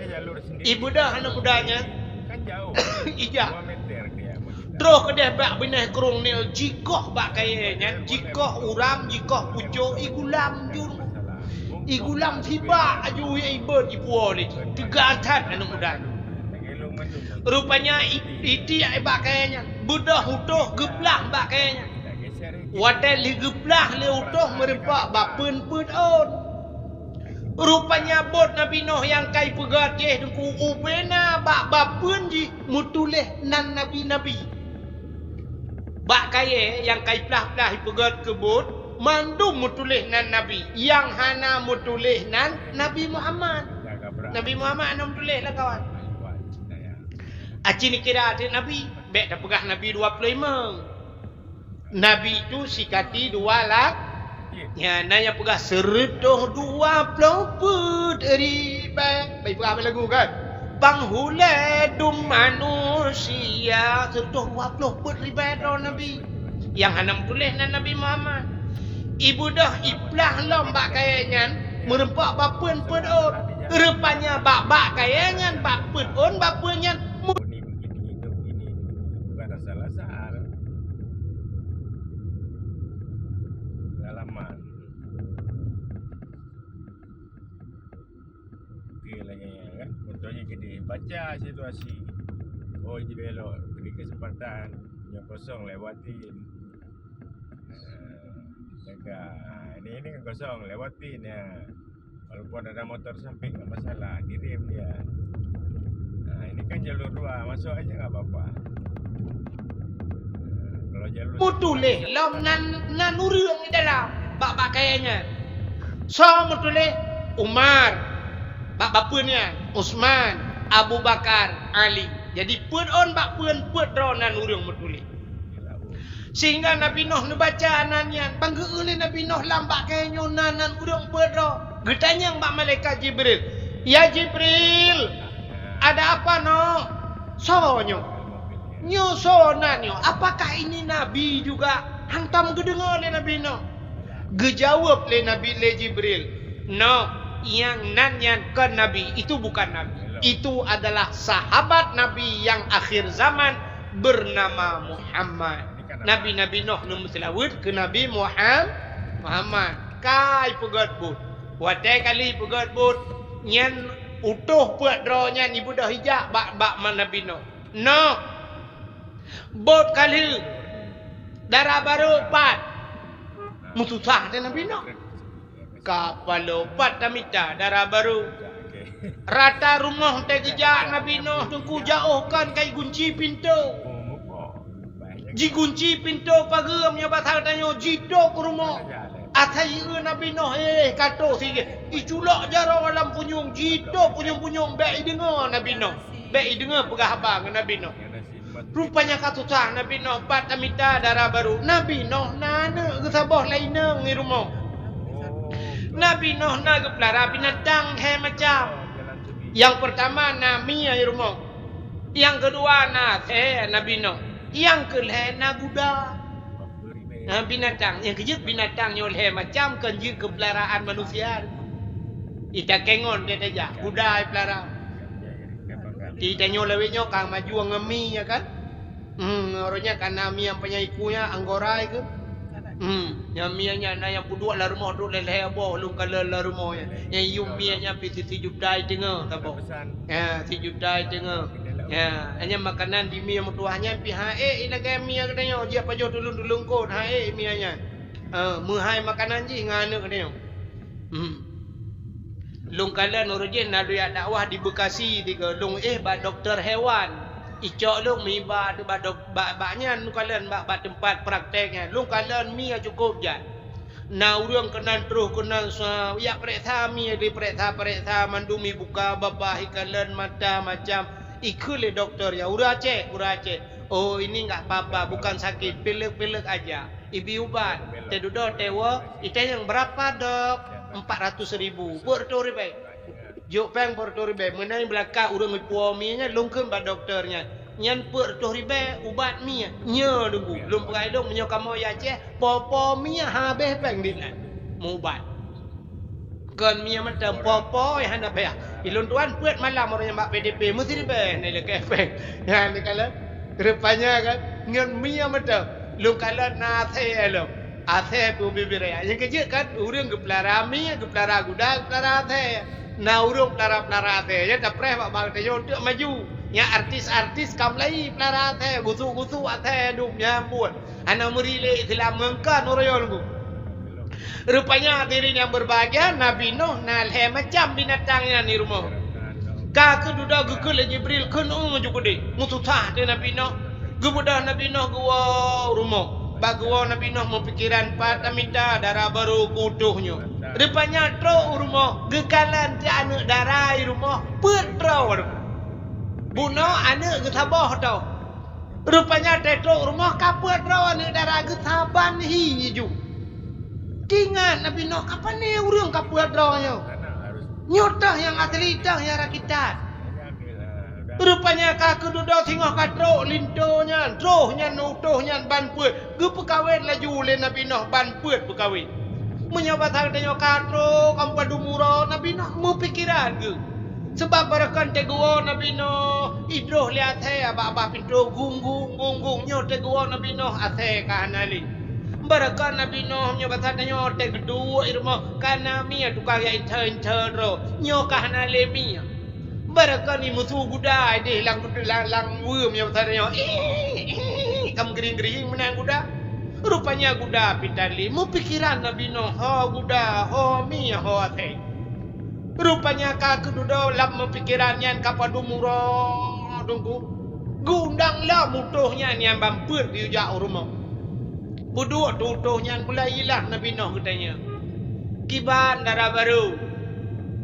Speaker 2: Ibu dah anak mudanya.
Speaker 3: Kan jauh.
Speaker 2: Ijah. Terus kedeh bak benah kerung ni jikoh bak kayaknya. Jikoh uram, jikoh pucuk, igulam jur. Igulam tiba aju ibad ibu ni. Tiga atat anak mudanya. Rupanya iti bak kayaknya. Budah utuh geblah bak kayaknya. Wadai ligeplah le utuh merempak bak pun on. Rupanya bot Nabi Nuh yang kai pegat je dengku upena bak bapun ji mutuleh nan nabi. Bak kaya yang kai plah-plah pegat ke bot mandum mutuleh nan nabi. Yang hana mutuleh nan Nabi Muhammad. Nabi Muhammad ana mutuleh lah kawan. Aci ni kira ada Nabi, bek dah pegah Nabi 25. Nabi itu sikati 2 lak. Ya, nanya pegah seredoh 20 put riba. Baik pegah lagu kan? Panghuladum manusia seredoh 20 put riba dah Nabi. Yang hanam tulis nan Nabi Muhammad. Ibu dah iplah lombak kayaknya merempak bapun put on. Rupanya bak kayaknya bak put on bapunya.
Speaker 3: baca situasi. Oh, ini belok, beri kesempatan yang kosong lewatin. Ini kan kosong lewatin ya. Walaupun ada motor samping nggak masalah, direm dia. Ini kan jalur 2, masuk aja nggak apa-apa. Kalau jalur
Speaker 2: Mutuleh lam nan urang di dalam bak kayaknya. So mutuleh Umar, bak bapunnya Utsman, Abu Bakar, Ali. Jadi pun on bak pun ro nan urang mutuleh. Sehingga Nabi Nuh baca nanyan, panggil oleh Nabi Nuh lambak kayaknya nan urang pun ro. Getanya mbak malaikat Jibril. Ya Jibril, ada apa no? Sonyo. Nyo sonanyo. Apakah ini Nabi juga? Hantam gedengar oleh Nabi no. Gejawab oleh Nabi Jibril. No, yang nanyan ke Nabi itu bukan Nabi. Itu adalah sahabat Nabi yang akhir zaman bernama Muhammad. Nabi Nuh selawat ke Nabi Muhammad. Kai pegat but. Watai kali pegat but nyan utuh puat dronya ni budak hijak bak Nabi Nuh. No. Bot kali darah baru 4. Mutusah dan Nabi Nuh. Kapal 4 tamita darah baru. Rata rumah teh gejak Nabi Nuh tunggu jauhkan kai kunci pintu. Ji kunci pintu pagamnya batang tanyo jidok rumah. Atai Nabi Nuh kato sige iculak jaro alam punyung jidok punyung baik dengar Nabi Nuh. Baik dengar pegah abang Nabi Nuh. Rupanya katusah Nabi Nuh 4 tamita darah baru. Nabi Nuh nana ke sabah lainang ni rumah. Nabi Nuh na ke pelara binatang macam. Yang pertama nami ai rumah. Yang kedua na Nabi Nuh. Yang kelih na kuda. Binatang yang kejut binatang oleh macam kenji kepeliharaan manusia. Ita kengon dia aja. Kuda pelara. Ita nyolewenya kang maju ngemi ya kan? Orangnya kan nami yang penyaikunya anggorai ke? Yang mianya na yang puduk la rumah duk leleh aboh lu kala la rumah ya. Yang yumianya piti 7 juta tengah tapo. Ya 7 juta tengah. Ya, hanya makanan di mia mutuahnya pihak ina ke mia katanya dia pajo tulung kot mianya. Muhai makanan ji ngane katanya. Lung kala nurujin nadu ya dakwah di Bekasi tiga lung ba doktor hewan. Icok lung mi ba baknya nu kalian ba tempat prakteknya. Lung kalian mia cukup jan. Na urang kenan terus kenan ya periksa mi di periksa mandumi buka babah ikalan mata macam ikut doktor ya urace. Oh ini enggak apa-apa bukan sakit pilek aja. Ibi ubat tedudo tewa itu yang berapa dok 400.000 bertoribe jopeng bertoribe menai belaka urang puaminya lungkeun ba doktornya nyan bertoribe ubat mia nya nunggu lum pegai dong menyo kamu ya ce popo mia habeh peng dinan mau ubat kan mia macam popo ya hendak bayar ilun tuan buat malam orangnya mak PDP mesti dibayar ni lek efek ya ni kala rupanya kan ngan mia macam lu kala na the lo ase pu bibire yang kecil kan urang gepelara mia gepelara guda gepelara the na urang pelara the ya dapre bak bang te yo tek maju ya artis kamlai pelara the gusu ate duknya buat ana murile Islam mengkan oroyo lu. Rupanya hadirin yang berbahagia Nabi Nuh nalhe macam binatangnya ni rumah. Ka keduda gukul Jibril kenu jukude. Mututah de Nabi Nuh. Gebudah Nabi Nuh gua rumah. Bagwa Nabi Nuh mempikiran patamita darah baru kutuhnya. Rupanya tro rumah gekalan ti anak darah rumah petro. Buno anak gesabah tau. Rupanya tetro rumah kapet tro anak darah gesaban hi ju. Tingan Nabi Nuh kapan ni urang kapuat drawanya. Nyotah yang atlitah yang rakitan. Rupanya kaku duduk tengah katro lintonya, drohnya nutuhnya ban puat. Ge pekawin laju le Nabi Nuh ban puat pekawin. Menyobat hang tanya katro kampadu murah Nabi Nuh mau pikiran ge. Sebab barakan teguo Nabi Nuh idroh lihat saya abah pintu gunggung nyot teguo Nabi Nuh ase kahanali. Barakan Nabi Nuh nyo batanya nyote kedua irmo kana mia tukang ya inter ro nyo kahana lemia Baraka ni musuh guda dia lang worm yang besarnya. Kamu gering-gering menang guda. Rupanya guda pitali. Mu pikiran Nabi Nuh, ha guda, ha mi, ha the. Rupanya kak duda lap pikiran yan kapadu murah dungku. Gundang lah mutuhnya yang bampur di ujak rumah. Buduk tutuhnya mulai hilang Nabi Nuh katanya. Kiban darah baru.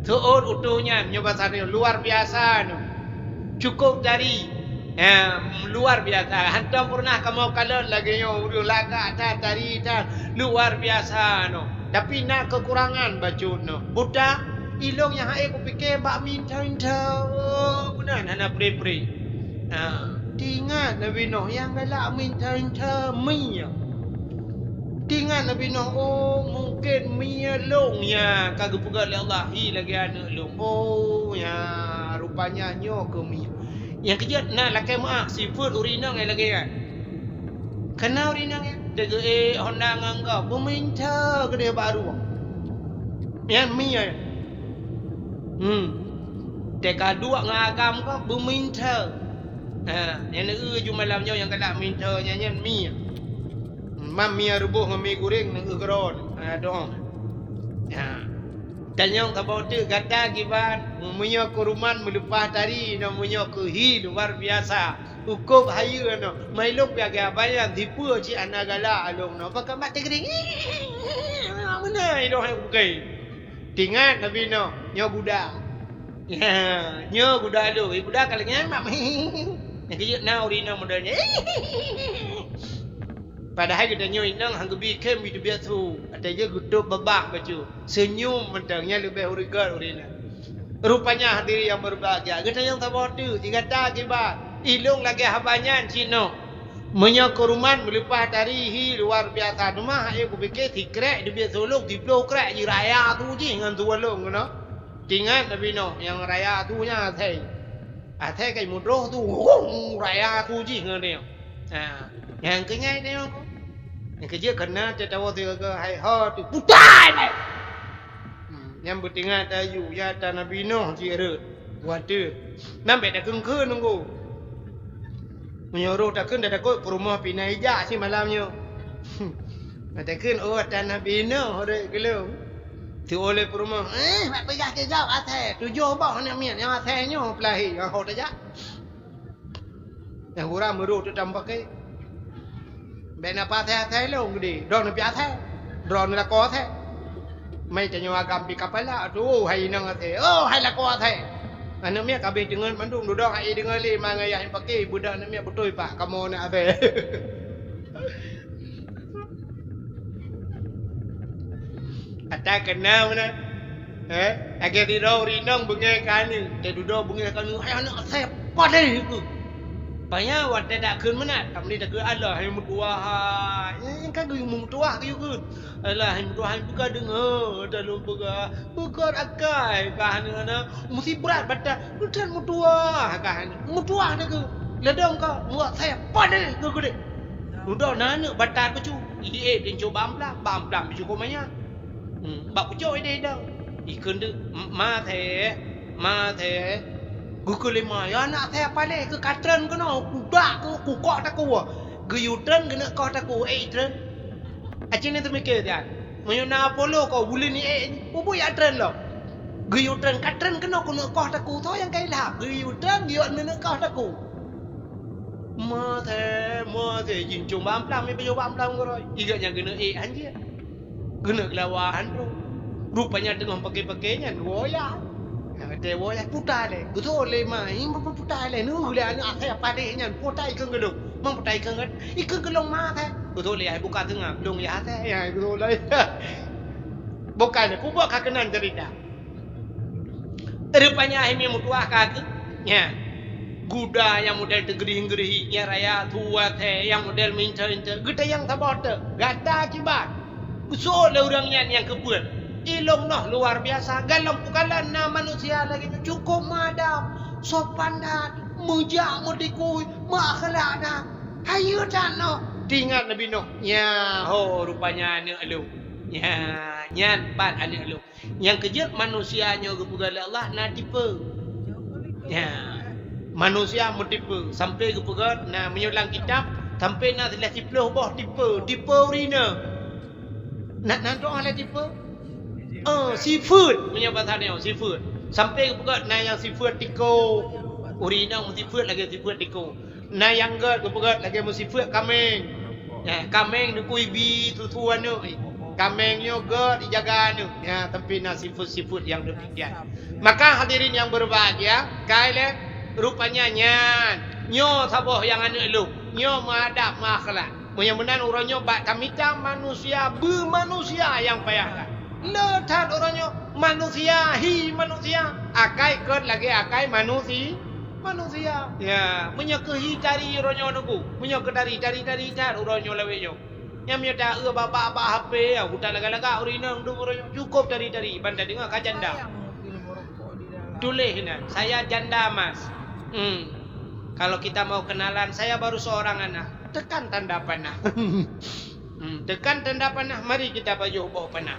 Speaker 2: Tuut utuhnya nyoba sana luar biasa no. Cukup dari luar biasa. Hantam pernah kamu kalau lagi yo laga tari luar biasa no. Tapi nak kekurangan baju no. Budak ilong yang aku fikir bak minta benar anak pre-pre. Tinggal Nabi Nuh yang galak minta mi. Tinggal Nabi Nuh, oh mungkin Mia long ya kagak pegang oleh Allah lagi anak long. Oh ya rupanya nyo ke Mia. Yang kejut nak lakai maaf sifat urinang yang lagi kan. Kenal urinang ya? Dega Honda ngangkau peminta ke dia baru. Yang Mia. Teka dua ngagam kau peminta. Yang nak jumalamnya yang galak minta nyanyian Mia. Mami rubuh ngami goreng nang geron dong. Ya. Dan yang kabau tu kata kiban munyo ke rumah melupas tari munyo ke hi luar biasa. Hukum hayu no. Mailok biaga bayang tipu ci anagala along no. Pakai mat tegering. Mana itu hai bukai. Tinggal Nabi no nyo budak. Ya, nyo budak lu. Budak kalau nyamak. Yang kejut na urina modalnya. Padahal kita nyoy nang hang gebi kem di biatu. Ada je gutup babak baju. Senyum mentangnya lebih urigal urina. Rupanya hadiri yang berbahagia. Kita yang tabah tu tiga tak kibat. Ilung lagi habanyan cino. Menyakuruman melepas tarihi luar biasa. Rumah aku fikir tikrek di biasa ulung di blow krek di raya tu je dengan tu ulung no. Tinggal Nabi Nuh yang raya tu nya thai. Thai kai mudroh tu raya tu je dengan dia. Yang kenyai dia. Yang kerja kena cetawa tiga ke hai ha tu putan. Yang bertinggal tayu ya ta Nabi Nuh jira. Waduh. Nampak dah kengke nunggu. Menyuruh takkan dah takut rumah pinai jak si malamnya. Takkan oh ta Nabi Nuh hore gelung. Tu oleh rumah. Mak pegah ke jauh atas. Tujuh bah nak mian yang atasnya pelahi yang hot aja. Yang kurang meru tu tambah ke. Bena pa thay long đi, drone pia thay, drone là có thay. Mấy cái nhau cầm bị kapala, tu hay năng thay, hay là có thay. Anh em kabe dengan mandung duduk hay dengan le mangai yang pakai budak namanya betul pak, kamu nak thay. Ata kenal mana? Agar di rau rinang bungai kanu, te duduk bungai kanu, hay anak thay pada itu. Banyak wadah tak kun mana? Kami tak kun Allah yang mutuah. Yang kan yang mutuah tu kun. Allah yang mutuah yang buka dengar dalam buka akai kahana na mesti berat badan. Bukan mutuah kahana. Mutuah nak ku. Ledong kau muak saya pada ku ku dek. Udah nana badan ku cu. Ide den coba bam cu ko manya. Bak ku coi ide dah. Ikun tu ma the Google lima ya nak saya pale ke katren ke no kuda ku kok tak ku ge yutren ke nak kok tak ku tren acine tu mikir dia menyona Apollo kau bulan ni bubu ya tren lo ge yutren katren ke no ku nak kok tak ku tho yang kai lah ge yutren dia nak kok tak ku ma the jin chung bam plam mi bam plam ko roi iga yang kena anjir kena lawan bro rupanya tengah pakai-pakainya goya Dia boleh putar le. Betul le mah. Ini putar le. Nu le anak saya pada nya putar ikan gelung. Mang putar ikan kan. Ikan gelung mah teh. Betul le ai buka tengah. Belum ya teh. Ya betul le. Bukan ku buat kakenan cerita. Rupanya ini mutuah kaki. Ya. Kuda yang model tegering-gering nya raya tua teh yang model mincer-mincer. Gede yang tabot. Gada akibat. Betul le orangnya yang kebun. Ilong noh luar biasa. Galang pukalan na manusia lagi cukup madam, sopan dan mujak mudikui, makhlak dah. Hayu dan noh. Tinggal Nabi Nuh. Ya, rupanya anak lu. Ya, nyan pat anak lu. Yang kejut manusianya kepugal Allah na tipe. Ya. Manusia mentipu sampai ke pegat na menyulang kitab sampai na telah tipu boh tipu urina. Nak doa lah tipu. Seafood punya bahasa dia seafood. Sampai ke pegat na yang seafood tiko urina mesti seafood lagi seafood tiko. Na yang ke pegat lagi mesti seafood kambing. Ya, kambing du kuibi tutuan tu. Kambing yo ge dijaga tu. Ya, tapi na seafood yang demikian. Maka hadirin yang berbahagia, kalian rupanya nyo saboh yang anu lu. Nyo menghadap makhluk. Mudah-mudahan orangnya bak kamita manusia bermanusia yang payah. Letat orangnya manusia akai ket lagi akai manusia. Ya, menyekehi cari orangnya nunggu. Menyekedari cari tar orangnya lewenyo. Yang menyata bapa HP ya, hutan laga-laga urina ndung orangnya cukup dari bandar dengar kajanda. Tulis nah, saya janda mas. Kalau kita mau kenalan, saya baru seorang anak. Tekan tanda panah. Tekan tanda panah. Mari kita baju bawa panah.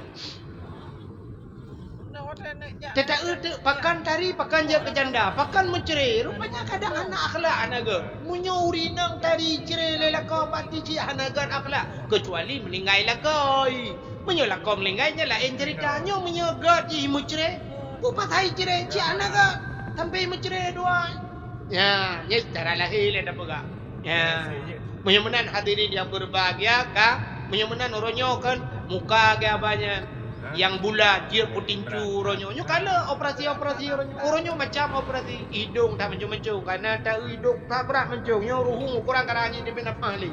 Speaker 2: Tidak pakan tari, pakan je ke janda, pakan mencerai. Rupanya kadang anak akhlak anaga. Munyo urinang tari cerai lelaka pati ci anaga akhlak. Kecuali meninggai lakai. Munyo lakau meninggai je lah ceritanya munyo god ji mencerai. Bupat hai cerai ci anaga sampai mencerai dua. Ya, cara lahir ada pega. Ya. Mudah-mudahan hadirin yang berbahagia kah? Mudah-mudahan orangnya kan muka ke banyak yang bulat, dia putincu orangnya. Nyo kala operasi orangnya macam operasi hidung tak mencung-mencung karena tak hidung tak berat mencung. Nyo ruhu kurang karanya dia nak ahli.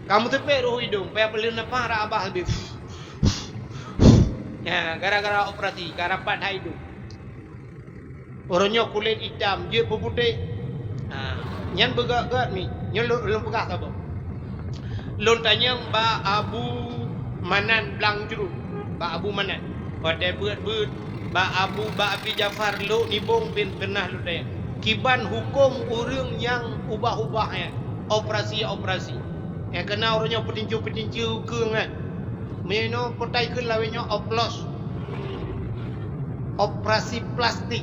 Speaker 2: Kamu tepek ruhu hidung, payah beli nafas ra abah habis. Ya, gara-gara operasi karapat hidung. Orangnya kulit hitam, dia putih. Nyan begak-gak ni, nyan lom pegah apa? Lon tanya ba Abu Manan Blang Jeruk. Ba Abu Manan. Pada beut ba Abi Jafar lo nibong bin kenah lu daya. Kiban hukum orang yang ubah-ubahnya. Operasi. Yang kena orangnya petinju ke kan. Meno potai ke lawenya oplos. Operasi plastik.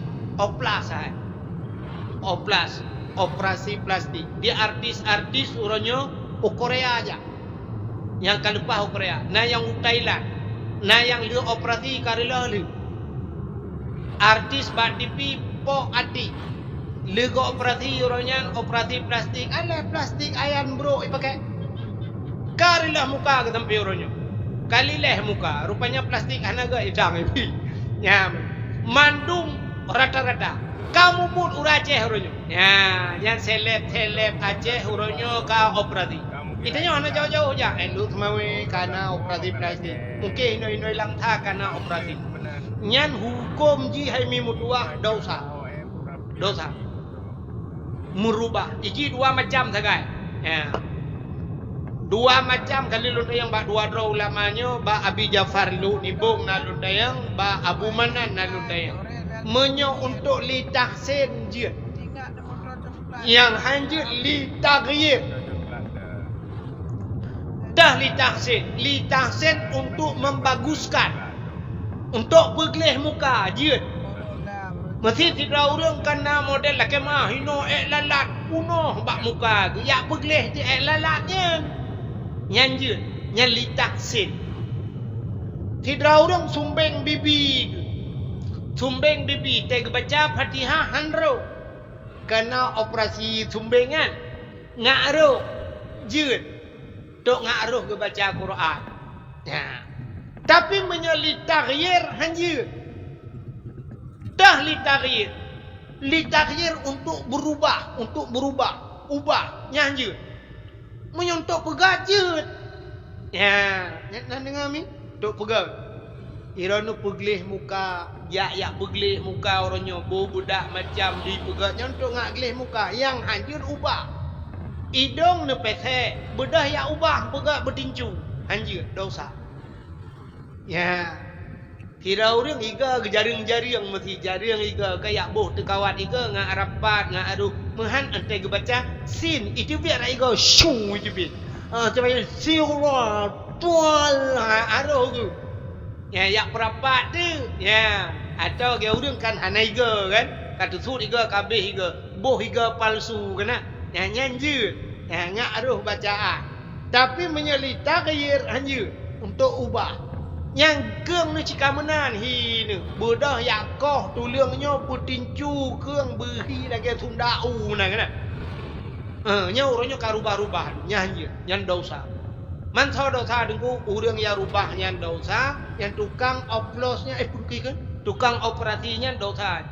Speaker 2: Operasi plastik. Dia artis orangnya Korea aja. Yang kalupah Korea. Nah yang Thailand. Nah yang lu operasi karela lu. Artis bak tipi po ati. Lu go operasi orangnya operasi plastik. Alah plastik ayan bro pakai. Karela muka ke tempat orangnya. Kalileh muka. Rupanya plastik anaga idang ipi. Ya. Mandum rata-rata. Kamu pun Aceh orangnya. Ya, yang seleb Aceh orangnya ka operasi. Itanya mana jauh-jauh aja. Lu semawi karena operasi plastik. Mungkin inoi lang tha karena operasi. Nyan hukum ji hai mi mutuah dosa. Merubah. Iki dua macam sagai. Ya. Dua macam kali lu yang ba dua draw ulamanya ba Abi Jafar lu nibung na lu dayang ba Abu Manan na lu dayang. Menyo untuk li tahsin je. Yang hanjut li taghyir. Dah li tahsin untuk membaguskan. Untuk bergelih muka je. Mesti tidak orang kena model lah kemah hino lalat punoh bak muka. Ya bergelih je lalatnya. Nyanjut, nyan li tahsin. Tidak orang sumbeng bibi. Teg baca Fatihah hanro. Kena operasi sumbengan. Ngaro jeut. Tok ngaro ke baca Quran. Ya. Tapi menyeli taghyir hanjut. Dah li taghyir untuk berubah, ubah nyanjut. Menyontok pegajut. Ya, nak dengar mi? Tok pegang. Iranu peglih muka, ya peglih muka orangnya budak macam di pegat nyontok ngak gelih muka yang hancur ubah. Hidung ne pethe, bedah ya ubah pegat bertincu. Hancur dosa. Ya. Kira orang iga jaring-jaring mesti jaring iga kayak boh tekawat iga ngak rapat ngak aduh mehan ente baca sin itu biar iga shung itu bi. Coba siwa tual aduh tu. Ya yak perapat tu. Ya, atau dia orang kan hanaiga kan. kata sud higa kabeh higa boh higa palsu kena nyanyi je ngak aduh bacaan tapi menyelita kaya hanya untuk ubah yang keung ni cika menan hi ni bedah yakoh tulungnya putincu keung behi lagi sundau na kena nya urangnya karubah-rubah nyanyi yang dosa man so dosa dengku urang ya rubah yang dosa yang tukang oplosnya pergi kan tukang operasinya dosa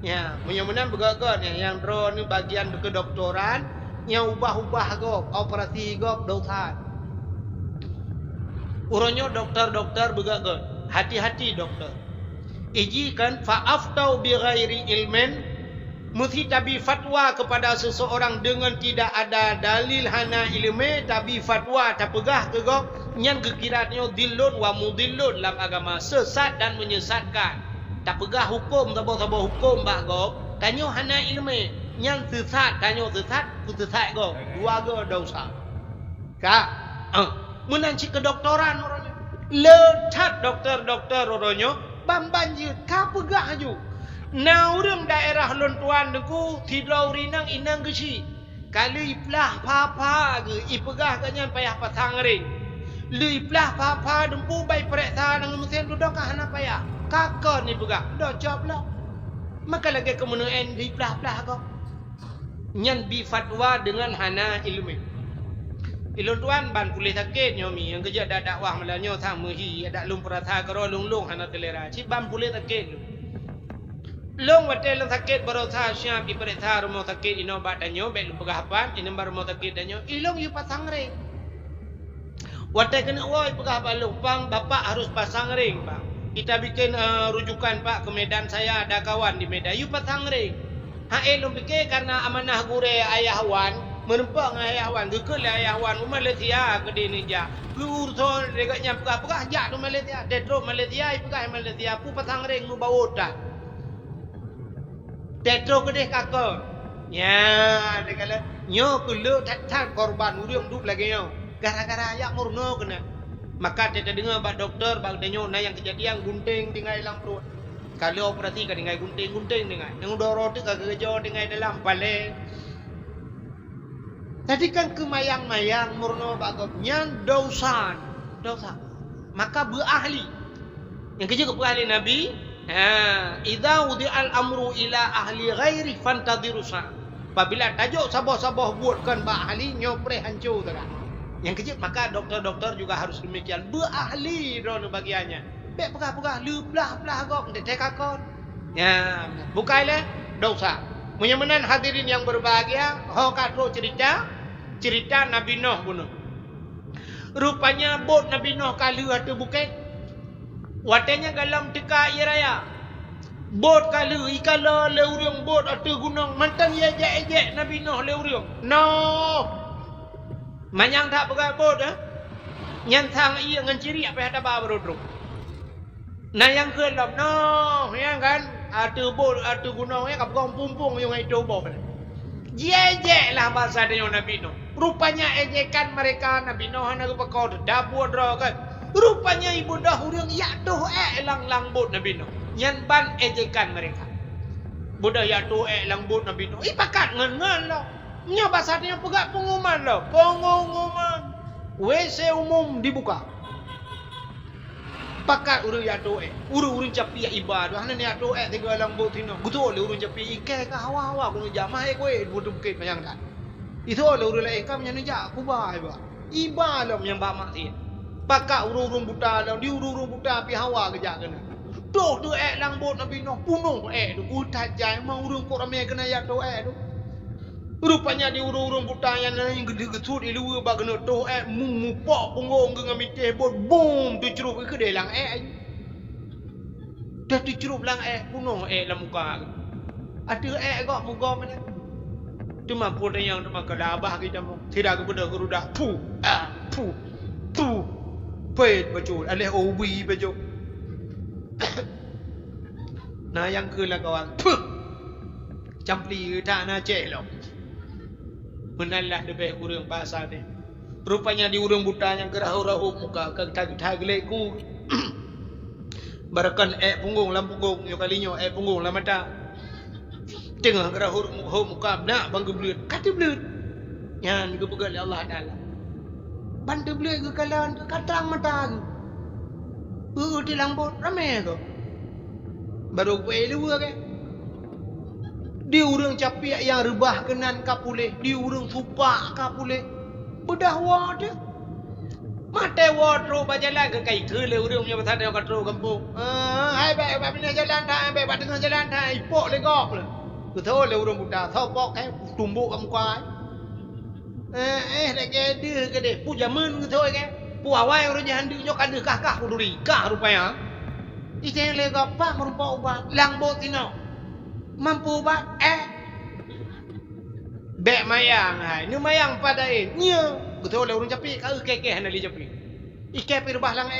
Speaker 2: ya menyamanan begagan yang drone ni bagian kedokteran yang ubah-ubah gop operasi gop dosa urangnya dokter begagan hati-hati dokter iji kan fa'aftau bi ghairi ilmin mesti tabi fatwa kepada seseorang dengan tidak ada dalil hana ilmu tabi fatwa tak pegah ke gop yang kekiratnya dillun wa mudillun dalam agama sesat dan menyesatkan tak pegah hukum tabah hukum bah gop tanyo hana ilmu yang sesat tanyo sesat ku sesat gop dua go dosa ka menanci kedokteran orangnya letat dokter orangnya bambanjir ka pegah ju na urang daerah lontuan deku tidau rinang inang gesi kali iplah papa ge ipegah kanyan payah pasang ring li iplah papa dempu bai periksa nang mesin duduk hana payah kakon ni pegah dah job lah maka lagi kemenaan di iplah kau nyan bi fatwa dengan hana ilmu ilon tuan ban pulih sakit nyomi yang kerja dak dakwah melanyo sama hi ada lum perasa karo lung hana telera ci ban pulih sakit long watel sakit baru sa siap diperiksa rumah sakit ino badanyo bel pegahapan ini baru rumah sakit danyo ilong yu pasang ring watel kena woi pegahapan lumpang bapak harus pasang ring pak kita bikin rujukan pak ke Medan saya ada kawan di Medan yu pasang ring ha elong fikir karena amanah gure ayahwan menempang ayahwan gekul ayahwan Malaysia ke Indonesia urson regaknya pegah jak tu Malaysia detro Malaysia pegah Malaysia pu pasang ring nu bau dah tetro kedeh kakak ya dia kata nyo kulu tak korban urang duk lagi nyo gara-gara ayak murno kena maka dia dengar bak doktor bak denyo na yang kejadian gunting tinggal dalam perut kalau operasi kan tinggal gunting tinggal yang doro tu kagak kejo tinggal dalam pale tadi kan kemayang-mayang murno bak nyan dosa maka berahli yang kerja ke ahli Nabi idza wudi'al amru ila ahli ghairi fantadhiru sa apabila tajuk sabah-sabah buatkan ba ahli nyopre hancur dah yang kecil maka doktor juga harus demikian berahli drone bagiannya bek pegah leblah gok ndek kakon ya bukaile dosa menyamanan hadirin yang berbahagia ho katro cerita Nabi Nuh bunuh rupanya bot Nabi Nuh kali ada bukit watenya galam teka iraya bot kali ikala leurung bot atu gunung mantan ye ejek Nabi Nuh leurung no manyang tak pegat bot nyan thang iya ngan ciri apa ada ba brodruk na yang kelam no yang kan atu bot atu gunung ya kapgong pumpung yang itu bot ejek lah bahasa dia Nabi Nuh rupanya ejekan mereka Nabi Nuh ana pakau dapur dro kan rupanya ibu dah urang ya doh lang bot Nabi Nuh nyan ban ejekan mereka budak ya doh lang bot Nabi Nuh pakat ngan lo nya bahasa dia pegat pengumuman lo pengumuman WC umum dibuka pakat urang ya doh urang capi ya ibadah hana ya doh tiga lang bot tino betul urang capi ike ka hawa guna jamah kowe butuh bukit mayang kan itu le urang la ekam nya ja kubah iba lo yang ba mak dia pakak urung buta dah di urung buta pi hawa kejak kena doh tu lang bot Nabi Nuh punuh tu utat jai mau urung kok ramai kena yak tu tu rupanya di urung buta yang gede-gede ilu ba kena doh mupok punggung dengan mitih bot boom tu cerup ke delang dah tu cerup lang punuh dalam muka ada kok muka mana tu mampu dah yang maka dabah kita mau tidak kepada kerudah pu pet baju alih obi baju nah yang ke lah kawan campli tak na cek lo menalah debek urang pasar ni rupanya di urang buta yang gerahu-rahu muka kagak gelek barakan punggung lam punggung yo kalinyo punggung lam mata Tengah gerak muka nak bangga belut. Kata belut. Yang ke pegang Allah Taala. Bantu belut ke kalan katang mata ke. Di lambot ramai ke. Baru gue dua ke. Dia orang capiak yang rebah kenan kapuleh. Dia orang supak kapuleh. Bedah wadah. Mata wardrobe berjalan ke kai ke le urang punya pasal dia katro kampung. Hai baik bina jalan dah, baik tengah jalan dah, ipok le gok le. Ku tahu le urang budak, tahu pok kai tumbuk kamu kuai. Dah ke dia ke deh, pu jaman ku tahu ke. Pu awai urang jahan dia nyok ada kah ku duri, kah rupanya. Ite le gok pak merupa ubat, lang bot tino. Mampu ubat Bek mayang hai, ni mayang pada nya. Betul lah orang capi, kau keke hana li capi. Ike pi rebah lang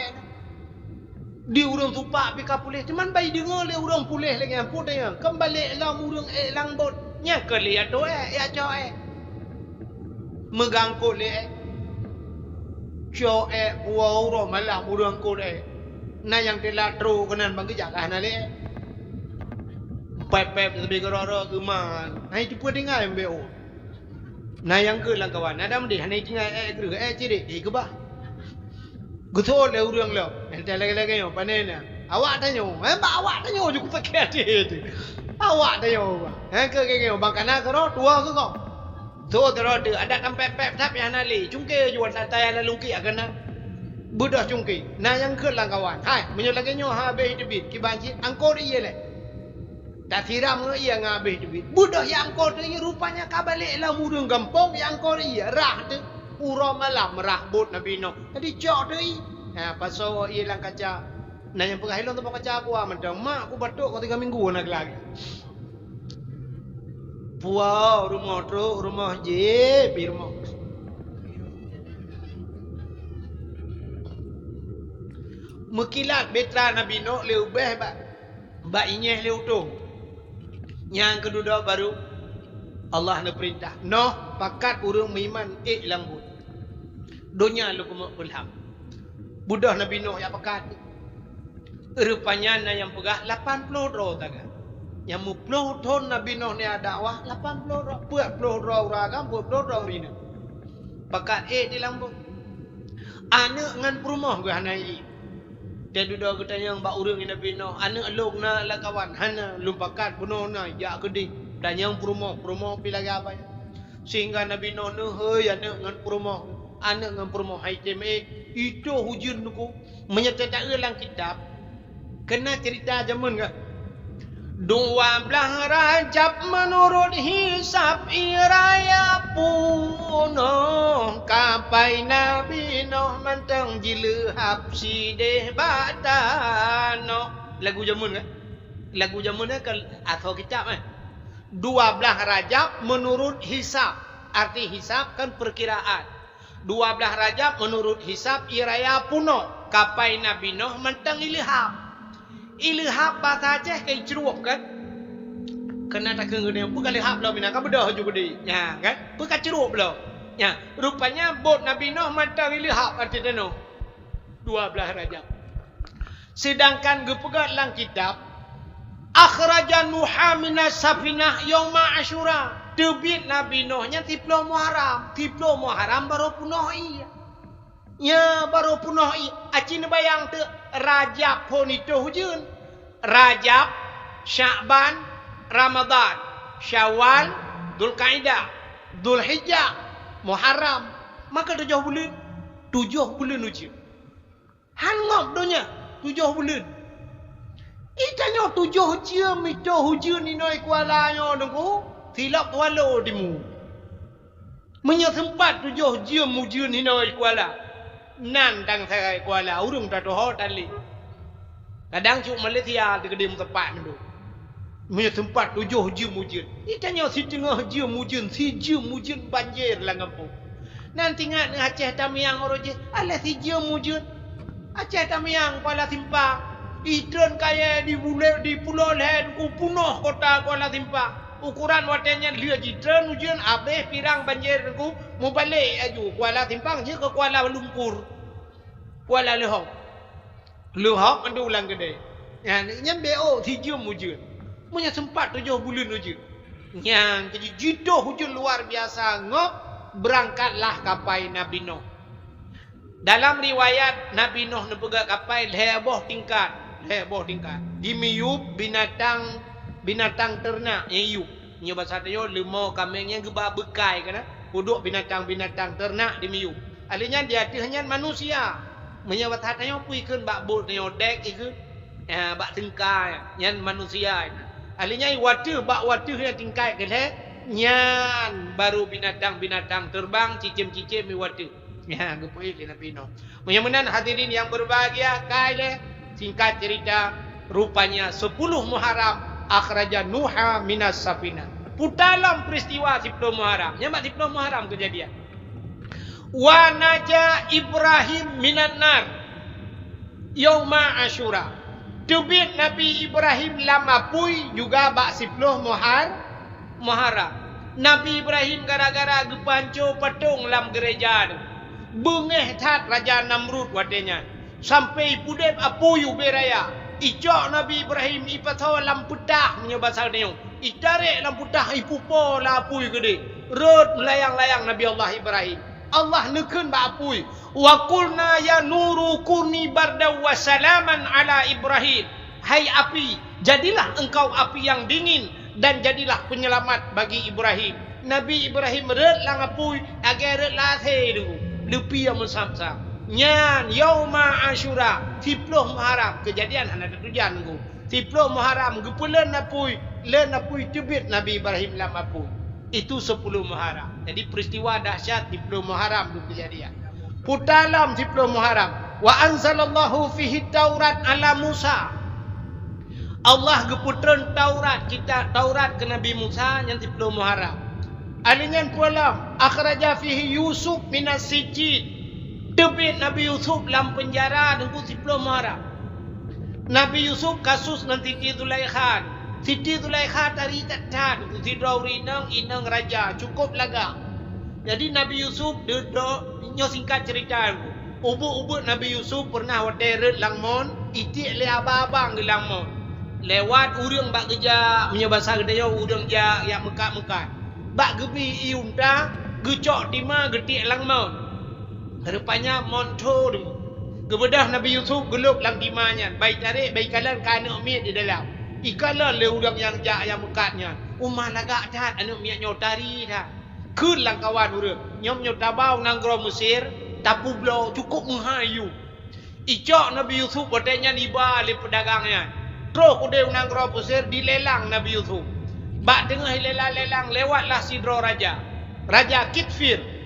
Speaker 2: Di urang tupak pi kapuleh, cuman bayi dengar le urang puleh lagi ampun dia. Kembali lang urang lang bot. Nya ke le ado ya cho Megang ko le Cho buau ro malam urang ko le. Na yang telah tro kenan bang ke jaga hana le. Pep lebih gerara ke man. Hai tu pun dengar MBO. Nah yang ke lang kawan, ada mesti hanai tinggal ke ciri ke bah. Gutol le urang lo. Ente lagi yo panen. Awak tanya, awak tanya je ku pakai tu. Awak tanya ba. Ke yo bangkana ke ro tua ke kau. Tu ro de ada kan pep tap yang nali. Cungke jual santai la lungki agana. Budak cungki. Nah yang ke lang kawan. Hai, menyo lagi nyo habis debit ki banci angkor iye le. Tak siram ia ngabih duit. Budak yang kau tu rupanya kabalik lah murung gampong yang kau ia rah tu. Pura malam rah bot Nabi Nuh. Tadi cok tu pasal ia lang kaca. Nah yang pegah hilong tu kaca aku macam mak aku batuk kau 3 minggu nak lagi. Puau rumah tu rumah je pi rumah. Mekilat betra Nabi Nuh le ubah ba inyeh le utung. Yang kedua baru Allah nak perintah. Noh pakat urang meiman lambut. Dunia lu kumuk ulham. Budak Nabi Nuh yang pakat. Rupanya na yang pegah 80 ro taga. Yang mu 10 tahun Nabi Nuh ni dakwah 80 ro. 40 ro ragam 40 ro rina. Pakat di lambut. Anak ngan perumah gue hanai. Dia duduk kita yang bak urang Nabi Nuh, anak lok na la kawan, hana lumpakat bunuh na ya gede. Dan yang perumah pi lagi apa ya? Sehingga Nabi Nuh ne heuy anak ngan perumah hai teme itu hujun nuku menyertai dalam kitab. Kena cerita zaman ke? 12 Rajab menurut hisab iraya puno kapai Nabi Nuh mantang jilehap sideh batano. Lagu jamun kan? Lagu jamun kan atau kitab kan? 12 Rajab menurut hisab. Arti hisab kan perkiraan. 12 Rajab menurut hisab iraya puno kapai Nabi Nuh mantang ilham. Ilham bahasa Aceh kayak cerup kan? Kena tak kena dia bukan ilham lah bina kan bedah juga dia. Ya kan? Bukan cerup lah. Ya, rupanya bot Nabi Nuh mantang ilham arti Nuh. 12 Rajab. Sedangkan gepegat dalam kitab akhraja Nuha minas safinah yauma Asyura. Debit Nabi Nuhnya tiplo Muharram baru punoh iya. Ya baru punoh iya. Acin bayang tu Rajab pun itu hujun. Rajab, Sya'ban, Ramadan, Syawal, Dzulqa'dah, Dzulhijjah, Muharram. Maka 7 bulan. 7 bulan hujun. Hangop dunia 7 bulan. Itanya 7 jam itu hujun ni noi kualanya dengku. Silap walo dimu. Menyesempat 7 jam hujun ni noi kuala. Nan dang saya kuala urung tak tahu tali. Kadang cuma Malaysia di kedim tempat tu. Menyesempat 7 jam hujun. Itanya setengah jam hujun, 1 jam hujun banjir lah kampung. Nanti ingat Aceh Tamiang orang je, alah 1 jam hujun. Aceh Tamiang Kuala Simpang. Idron kaya di pulau lain ku punuh kota Kuala Simpang. Ukuran watanya dia jidran hujan habis pirang banjir ku mau balik aju Kuala Simpang je ke Kuala Lumpur. Kuala Luhok. Luhok mendulang gede. Ya nyambe 3 jam hujan. Punya sempat 7 bulan hujan. Yang jadi jidoh hujung luar biasa ngok berangkatlah kapal Nabi Nuh. Dalam riwayat Nabi Nuh nepegak kapal heboh tingkat. Dimiup binatang ternak yang iup. Nya bahasa dia lemau kambingnya gebak bekai kana. Huduk binatang ternak dimiup. Alinya dia hanya manusia. Menyawat hatanya puikeun bak bot nyodek ikeun. Bak tengkai nyan manusia. Alinya watu yang tingkai ke nyan baru binatang terbang cicim-cicim mi watu. Ya, gepoi le Nabi Nuh. Mudah-mudahan hadirin yang berbahagia kaile singkat cerita rupanya 10 Muharram akhraja Nuha minas safina. Putalam peristiwa 10 Muharram. Nyamak 10 Muharram kejadian. Wa naja Ibrahim minan nar yauma Asyura. Tubit Nabi Ibrahim lama pui juga bak 10 Muharram. Nabi Ibrahim gara-gara gepanco patung lam gereja tu. Bengeh tat Raja Namrud wadenya. Sampai pudep apuyu beraya. Ijak Nabi Ibrahim ipatau lam putah punya bahasa dia. Itarek lam putah ipupo la apuy gede. Rod melayang-layang Nabi Allah Ibrahim. Allah nekun ba apuy. Wa qulna ya nuru kuni barda wa salaman ala Ibrahim. Hai api, jadilah engkau api yang dingin dan jadilah penyelamat bagi Ibrahim. Nabi Ibrahim red lang apuy agar red lathe dulu. Lepi yang mensam-sam. Nyan yauma Asyura 10 Muharram kejadian hana tujuan ku. 10 Muharram gepulen apui, len apui tebit Nabi Ibrahim lam apui. Itu 10 Muharram. Jadi peristiwa dahsyat 10 Muharram tu kejadian. Putalam 10 Muharram. Wa anzalallahu fihi Taurat ala Musa. Allah geputren Taurat ke Nabi Musa yang 10 Muharram. Alingan pualam akhraja fihi Yusuf minas sijid. Tebit Nabi Yusuf dalam penjara nunggu 10 Muharram. Nabi Yusuf kasus dengan Siti Zulaikha. Siti Zulaikha tari tak nunggu Sidrauri inang raja cukup laga. Jadi Nabi Yusuf nyo singkat cerita. Ubu Nabi Yusuf pernah wateret langmon itik le abang ke langmon. Lewat urang bak kerja punya bahasa dia urang ja yang mekat-mekat. Bak gebi iunta gecok tima getik langmon. Rupanya monto tu. Kebedah Nabi Yusuf geluk lang timanya. Baik tarik, baik kalan ke anak miat di dalam. Ikalah le udang yang jak yang mekatnya. Umah lagak tat anak miat nyotari dah. Kun lang kawan urang. Nyom nyotabau nang gro Mesir. Tapu blo cukup menghayu. Icok Nabi Yusuf watanya liba le pedagangnya. Terus kudeu nang gro Mesir dilelang Nabi Yusuf. Bak tengah lelang lewatlah sidro raja. Raja Kitfir.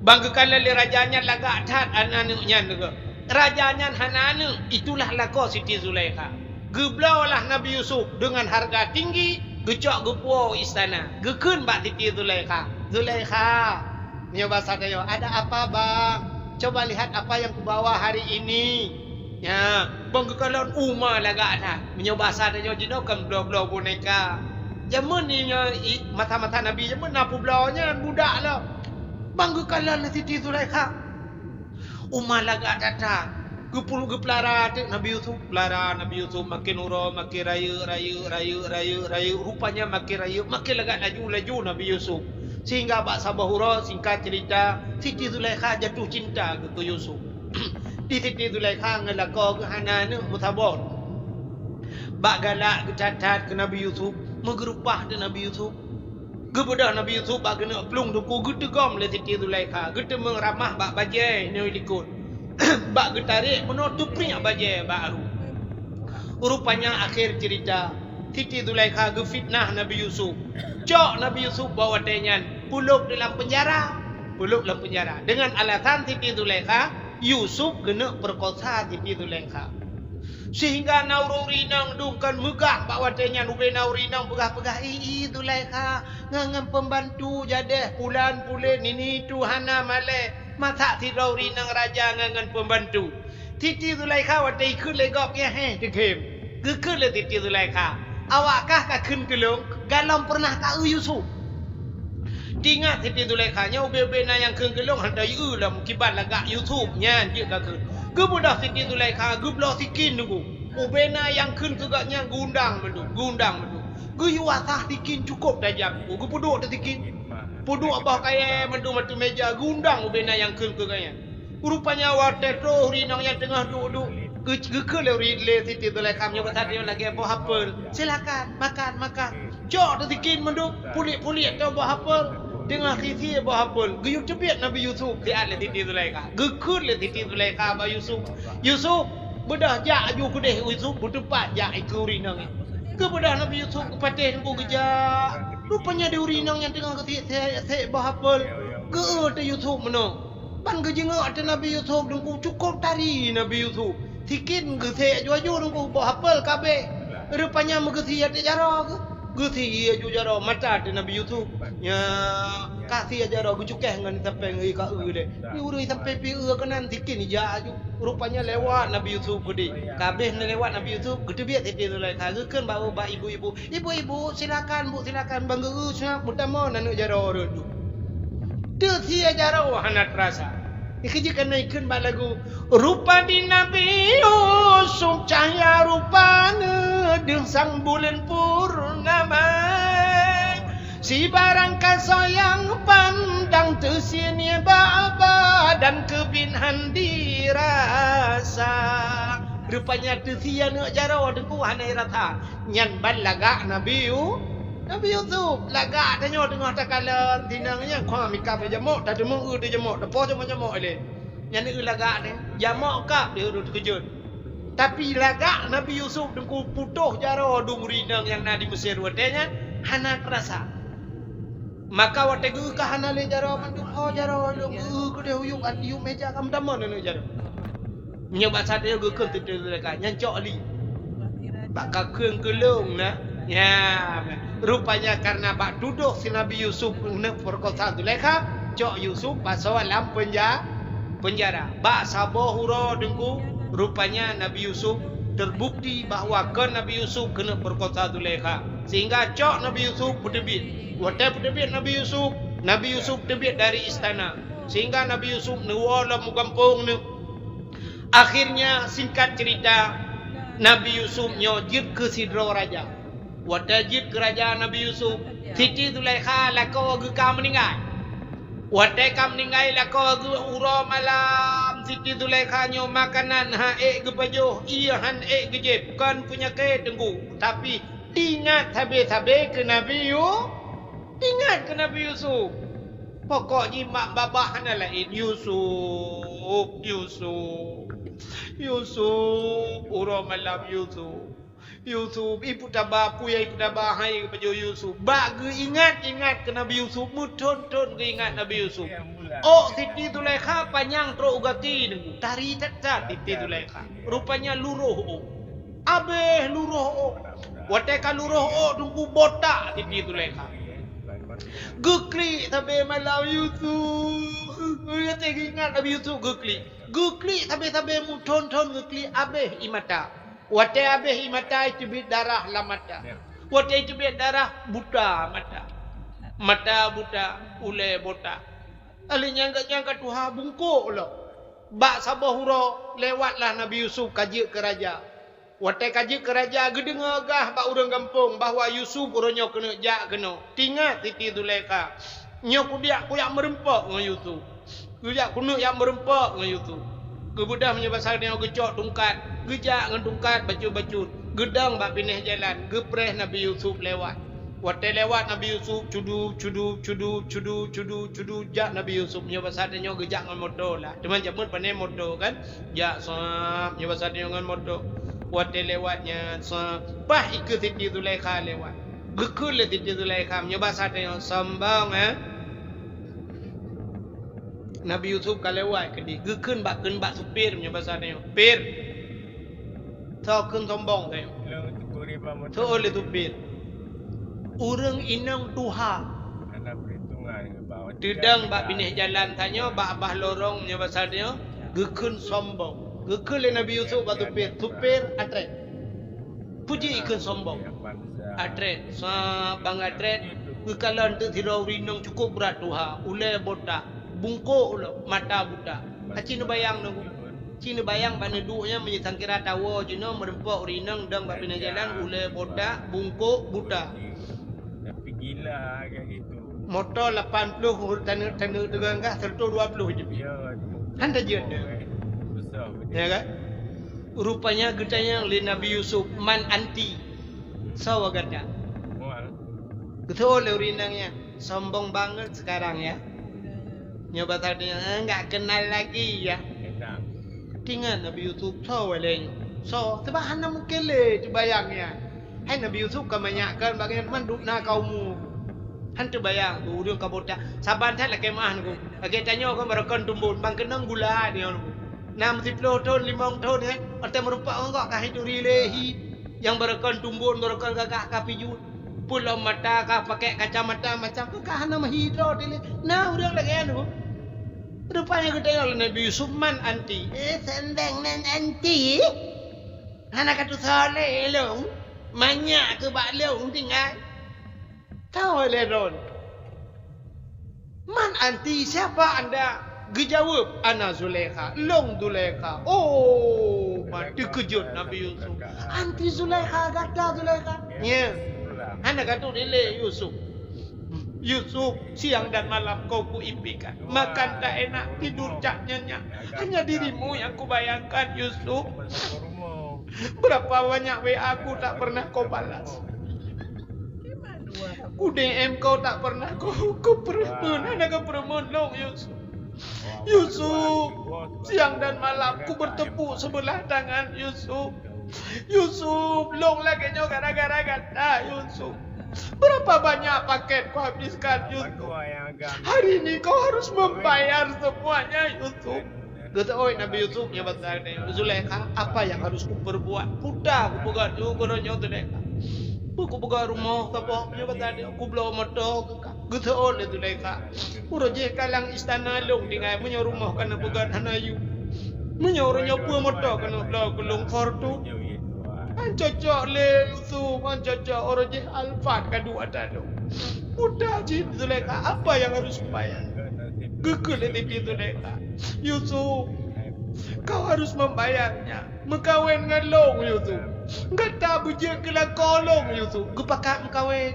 Speaker 2: Banggakan le rajanya lagak tat anak-anaknya juga. Rajanya hanana itulah lako Siti Zulaikha. Geblaulah Nabi Yusuf dengan harga tinggi, gecok gepuo istana. Gekun bak Siti Zulaikha. Zulaikha, ni bahasa dia, ada apa bang? Coba lihat apa yang kubawa hari ini. Ya, banggakan umma lagak tat. Menyo bahasa dia jino kan blau-blau boneka. Jaman ni mata-mata Nabi jaman napu blaunya budak lah. Banggakanlah Siti Zulaikha. Umar lagak datang. Gepelara Nabi Yusuf. Pelara Nabi Yusuf makin ura, makin raya. Rupanya makin raya, makin lagak laju Nabi Yusuf. Sehingga bak sabahura singkat cerita Siti Zulaikha jatuh cinta ke Yusuf. Di Siti Zulaikha ngelako ke hanana mutabor. Bak galak ke cacat ke Nabi Yusuf. Megerupah ke Nabi Yusuf. Kepada Nabi Yusuf bak kena pelung duku getegom le Siti Zulaikha. Gete mengeramah bak bajai ni likut. Bak getarik menutup pria bajai baru. Rupanya akhir cerita Siti Zulaikha gefitnah Nabi Yusuf. Cok Nabi Yusuf bawa tenyan puluk dalam penjara. Dengan alasan Siti Zulaikha Yusuf kena perkosa Siti Zulaikha. Sehingga naururi nang dungkan megah bak watenya ube nauri nang pegah-pegah Zulaikha ngangan pembantu jadeh pulan ini tuhana male mata tidauri nang raja ngangan pembantu. Siti Zulaikha watai kun legok ya dekem. Gekun le Siti Zulaikha. Awakkah ka kun kelung galam pernah tahu Yusuf. Ingat Siti Zulaikha nya ube-ube na yang kun kelung handai lah mukibat lagak Yusuf nya dia ka kun. Kemudah Siti Zulaikha gebloh sikin nunggu. Ubena yang kun kegaknya gundang bedu. Gu watah tikin cukup dah jam. Gu puduk dah tikin. Puduk abah kaya matu meja gundang ubena yang keun ke kaya. Rupanya wate tro rinang yang tengah duduk. Ke le Siti Zulaikha nyo pasal dia lagi apa hafal. Silakan makan. Jok dah tikin menduk pulik tu apa hafal. Tengah sisi apa hafal. Gu tebiat Nabi Yusuf di le Siti Zulaikha. Gu kun le Siti Zulaikha ba Yusuf. Yusuf bedah jak aju kedeh Yusuf bertempat jak iku rinang. Ke bedah Nabi Yusuf ke patih ku gejak. Rupanya dia rinang yang tengah ke bah hafal. Ke te Yusuf meno. Pan ke jengak te Nabi Yusuf dengku cukup tari Nabi Yusuf. Tikin ke se aju dengku bah hafal kabeh. Rupanya megesi ate jara ke. Gesi aju jara mata te Nabi Yusuf. Ya kasih aja gue cukeh ngan sampai ngai ka de. Ni urui sampai pi kenan tikin ja aju. Rupanya lewat Nabi Yusuf gede. Kabeh lewat Nabi Yusuf gede biat Siti Zulaikha keun bawa ba ibu-ibu. Ibu silakan Bu silakan bangga usah mutama nanu jaro redu. Teu sia jaro hanat rasa. Dikejikan naikkeun ba lagu rupa di Nabi Yusuf cahaya rupana deung sang bulan purnama. Si barang kasoyang pandang tersini baba dan kebinhan dirasa. Rupanya tersian jaro dengku hanai rata. Nyan ban lagak Nabi Yusuf lagak tanyo tengah takala tinangnya kwa mikap jamok tak demok de jamok depo jamok le. Nyan ni lagak ni jamok kap dia duduk kejut. Tapi lagak Nabi Yusuf dengku putuh jaro dung rinang yang na di Mesir watenya hana terasa. Maka wate gu kahana le jaro mandu jaro gu de huyung at yu meja kam damon ne jaro. Nyoba sate gu keun Siti Zulaikha nyancok li. Bak keung kelung na. Ya, rupanya karena bak duduk si Nabi Yusuf nak perkosa Zulaikha, cok Yusuf masuk dalam penjara. Bak saboh hura dengku, rupanya Nabi Yusuf terbukti bahawa Nabi Yusuf kena perkosa Zulaikha. Sehingga cok Nabi Yusuf berdebit. Waktu berdebit Nabi Yusuf terbit dari istana. Sehingga Nabi Yusuf nuwala mugampung ni. Akhirnya singkat cerita, Nabi Yusuf nyojit ke sidro raja. Waktu jit kerajaan Nabi Yusuf, Siti Zulaikha lako ka meninggal. Waktu ka meninggal lako uro malam Siti Zulaikha nyo makanan ge pajoh, iya han ge jeb kan punya ke tenggu. Tapi ingat habis-habis ke Nabi Yusuf. Pokoknya mak babah hana lain Yusuf. Uro malam Yusuf ibu tabah puya ibu tabah hai baju Yusuf. Bak ingat ke Nabi Yusuf muton-ton ke ingat Nabi Yusuf. Oh Siti Zulaikha panjang tro ugati nengku. Tari tatat Siti Zulaikha. Rupanya luruh. Abeh luruh. Wateka luruh tunggu botak Siti Zulaikha. Gukli sampai malam Yusuf. Ingat Nabi Yusuf gukli sampai muton-ton gukli abeh imata. Waktu habis mata itu bit darah lah mata. Waktu itu bit darah buta mata. Mata buta, ule buta. Ali nyangka Tuhan bungkuk lah. Bak sabah hura lewatlah Nabi Yusuf kaji ke raja. Waktu kaji ke raja gedengar gah bak orang kampung bahawa Yusuf orangnya kena jak kena. Tingat Siti Zulaikha. Nyo kudiak kuyak merempak dengan Yusuf. Kuyak kuno yang merempak dengan Yusuf. Kebudah menyebasar dia gecok tungkat. Gejak dengan tungkat baju-baju. Gedang bak pindah jalan. Gepreh Nabi Yusuf lewat. Waktu lewat Nabi Yusuf cudu. Jak Nabi Yusuf menyebasar dia gejak dengan motor lah. Teman jamun pandai motor kan. Jak sahab menyebasar dia dengan motor. Waktu lewatnya sahab. Bah ikut Siti Zulaikha lewat. Gekul lah Siti Zulaikha menyebasar dia sambang Nabi Yusuf kalau lewat ke dia, gekun bak supir punya bahasa dia. Pir. Tau kun sombong dia. Tu oleh supir. Orang inang Tuhan.
Speaker 3: Anak perhitungan ke bawah.
Speaker 2: Dedang bak pindah jalan tanya bak abah lorong punya bahasa dia, gekun sombong. Gekun le Nabi Yusuf bak supir. Supir atret. Puji ikun sombong. Atret. Bang atret. Kalau untuk tidak rinang cukup berat Tuhan. Ulai botak. Bungkuk lo mata buta. Cina bayang nunggu. Cina bayang bana duanya menyesang kira tawa jino merempak rinang dang bak pindah jalan ule botak bungkuk buta.
Speaker 3: Gila kayak gitu.
Speaker 2: Motor 80 tanah dengan gas 120 je.
Speaker 3: Ya.
Speaker 2: Handa je ada.
Speaker 3: Besar.
Speaker 2: Ya kan? Rupanya getanya oleh Nabi Yusuf man anti. Sawa gada.
Speaker 3: Mual.
Speaker 2: Betul le urinangnya. Sombong banget sekarang ya. Nyoba tadi enggak kenal lagi ya.
Speaker 3: Enak.
Speaker 2: Tinggal Nabi Yusuf sawa le. So, sebab hana mungkin le bayangnya. Hai Nabi Yusuf kebanyakan bagaimana dukna kaummu. Han terbayang tu dia kabota. Saban tak lagi mah aku. Lagi tanya aku merekon tumbun bang kenang gula dia aku. 60 tahun 5 tahun kan. Atau merupakan enggak kah itu rilehi yang merekon tumbun merekon gagak kapiju. Pulau mata kah pakai kacamata macam tu kah nama hidro dia. Nah udah lagi aku. Rupanya kita yang Nabi Yusuf man anti. Sendang nan anti. Anak kata soleh long. Banyak ke bak long tinggal. Tahu Leron. Man anti siapa anda? Gejawab ana Zulaikha. Long Zulaikha. Oh, mati kejut Nabi Yusuf. Anti Zulaikha gata Zulaikha. Ya. Anda kata dile Yusuf. Yusuf siang dan malam kau ku impikan. Makan tak enak, tidur tak nyenyak. Hanya dirimu yang ku bayangkan Yusuf. Berapa banyak WA aku tak pernah kau balas. Ku DM kau tak pernah kau perempuan ada ke perempuan long Yusuf. Yusuf siang dan malam ku bertepuk sebelah tangan Yusuf. Yusuf long lagi nyo gara-gara kata Yusuf. Berapa banyak paket kau habiskan Yusuf. Hari ini kau harus membayar semuanya Yusuf. Kata oi Nabi Yusuf ya betul Zulaikha apa yang harus ku perbuat? Mudah ku buat tu koronyo Zulaikha. Aku buka rumah tapok nya batade aku blow motor gitu oleh Zulaikha. Uroje kalang istana long dengan punya rumah kana bukan hanayu. Menyornya pu motor kana blow gulung fortu. An cocok le Yusuf, an cocok uroje Alfat kedua tado. Udah ji Zulaikha apa yang harus bayar? Gegel itu Zulaikha. Yusuf kau harus membayarnya. Mekawin dengan long Yusuf. Enggak tahu je kela kolong Yusuf. Gepakak mekawin.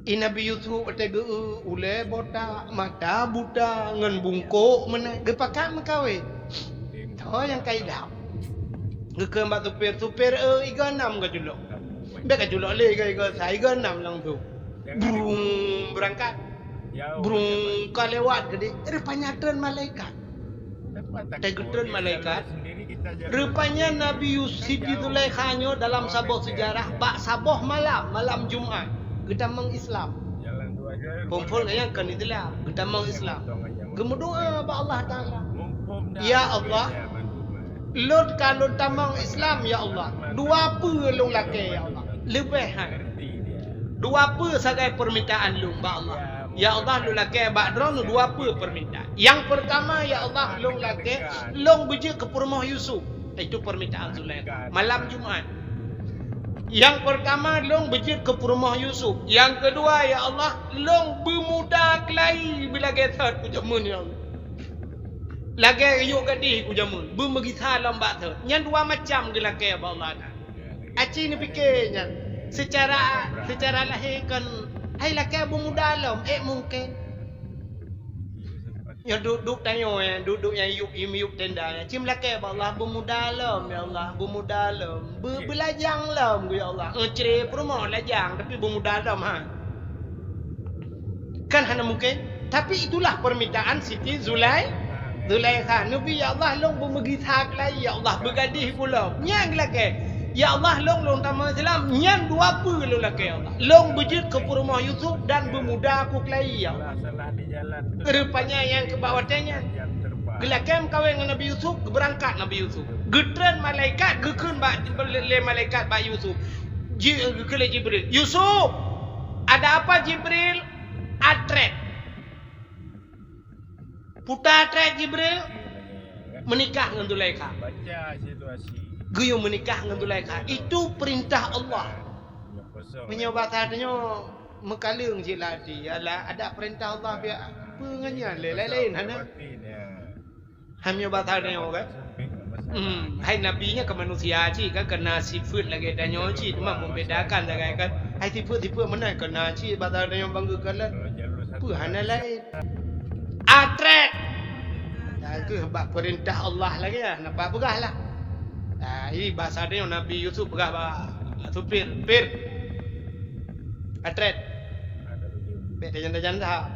Speaker 2: Nabi Yusuf tega ule botak mata buta ngan bungkuk mana gepakak mekawin. Tho yang kaidah. Gekem bak supir iga 6 ke julok. Bek ke julok le iga sai iga 6 lang tu. Brung berangkat. Brung ka lewat gede. Rupanya tren malaikat. Tren malaikat. Rupanya Nabi Yusuf Zulaikha dalam sabuh sejarah bak sabuh malam Jumaat kita mengislam. Kumpul yang kan itulah kita mengislam. Gemudoa ba Allah Taala. Ya Allah. Lord kalau tamang Islam ya Allah. Dua apa long laki ya Allah. Lebihan. Dua apa sebagai permintaan long ba Allah. Ya Allah lu laki bakdron dua apa permintaan. Yang pertama ya Allah long laki long beje ke rumah Yusuf. Itu permintaan Zulaikha malam Jumaat. Yang pertama long beje ke rumah Yusuf. Yang kedua ya Allah long bermuda kelai bila getat ku jamun ya Allah. Lagi yuk gadih ku jamun. Bermegi salam bak tu. Yang dua macam ke laki ba Allah. Aci ni fikirnya secara lahir kan hai laki bermuda alam mungkin. Ya duduk tanya ya, duduk yang yuk tenda ya. Cim laki ba Allah bermuda alam ya Allah, bermuda alam. Belajang alam ya Allah. Ceri perumah lajang tapi bermuda alam ha. Kan hanya mungkin. Tapi itulah permintaan Siti Zulaikha. Nabi ya Allah long bermegi hak lai ya Allah bergadih pula. Nyang laki. Ya Allah long tamu Islam nyang dua apa long laki ya Allah. Long bejit ke rumah Yusuf dan bermuda aku kelai ya Allah. Rupanya yang ke bawahnya gelakam kawin dengan Nabi Yusuf berangkat Nabi Yusuf. Getren malaikat gekun le malaikat ba Yusuf. Gekele Jibril. Yusuf ada apa Jibril? Atret. Putar atret Jibril menikah dengan Zulaikha.
Speaker 3: Baca situasi.
Speaker 2: Guyung menikah dengan Zulaikha. Itu perintah Allah. Penyobatannya mekalung je lah dia. Ada perintah Allah biar penganyan lain-lain hana. Penyobatannya kan. Hai nabinya ke manusia cik kan kena sifat lagi tanya cik cuma membedakan lagi kan. Ai tipu-tipu mana kena ci batal yang bangga kalan.
Speaker 3: Kalau jalur satu.
Speaker 2: Apa hana lain. Atret. Itu bab perintah Allah lagi lah. Nampak pegah lah. Ini bahasa dia Nabi Yusuf pegah bah. Supir. Atret. Bek janda-janda.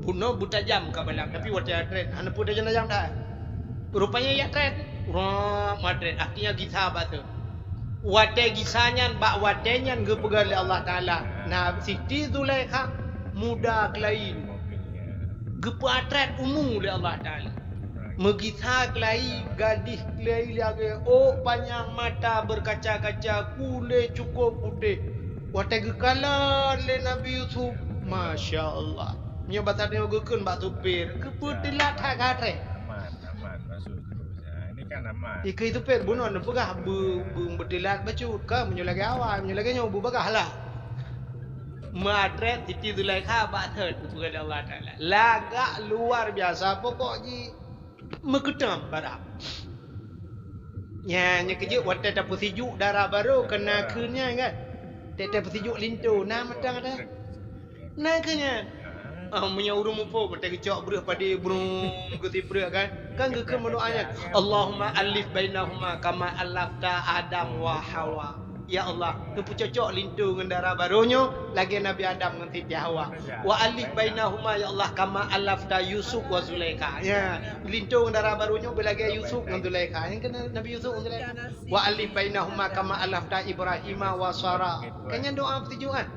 Speaker 2: Bunuh buta jam ke balang. Tapi waktu atret. Hana pun janda-janda dah. Rupanya ya atret. Atret. Artinya kisah batu. Wate kisahnya bak watenyan ke pegah oleh Allah Ta'ala. Nah Siti Zulaikha muda kelain. Gepa atret umum oleh Allah Ta'ala. Megisah kelai, gadis kelai lagi. Oh panjang mata berkaca-kaca, kulit cukup putih. Watai gekalan le Nabi Yusuf. Masya Allah. Nya batas dia gekun bak supir. Keputilat hak atret.
Speaker 3: Aman masuk terus. Ini kan aman.
Speaker 2: Ika itu pet bunuh anda pegah berdilat bacut ke menyulagi awal, menyulagi nyobu bagah lah. Madret Siti Zulaikha bathad kepada Allah Ta'ala. Lagak luar biasa. Pokoknya mekedam barang. Ya, nya kerja waktu tak sejuk darah baru kena kena kan. Tak sejuk lintu. Nah matang ada. Nah kena. Punya urung mupo mata kecok berah pada burung guti berah kan. Kan ke mendoanya Allahumma alif bainahuma kama alafta Adam wa Hawa. Ya Allah, kepu cocok lintu dengan darah barunya lagi Nabi Adam dengan Siti Hawa. Wa alif bainahuma ya Allah kama alafta Yusuf wa Zulaikha. Ya, lintu dengan darah barunya belagi Yusuf dengan Zulaikha. Yang kena Nabi Yusuf dengan Zulaikha. Wa alif bainahuma kama alafta Ibrahim wa Sarah. Kayaknya doa pertujuan.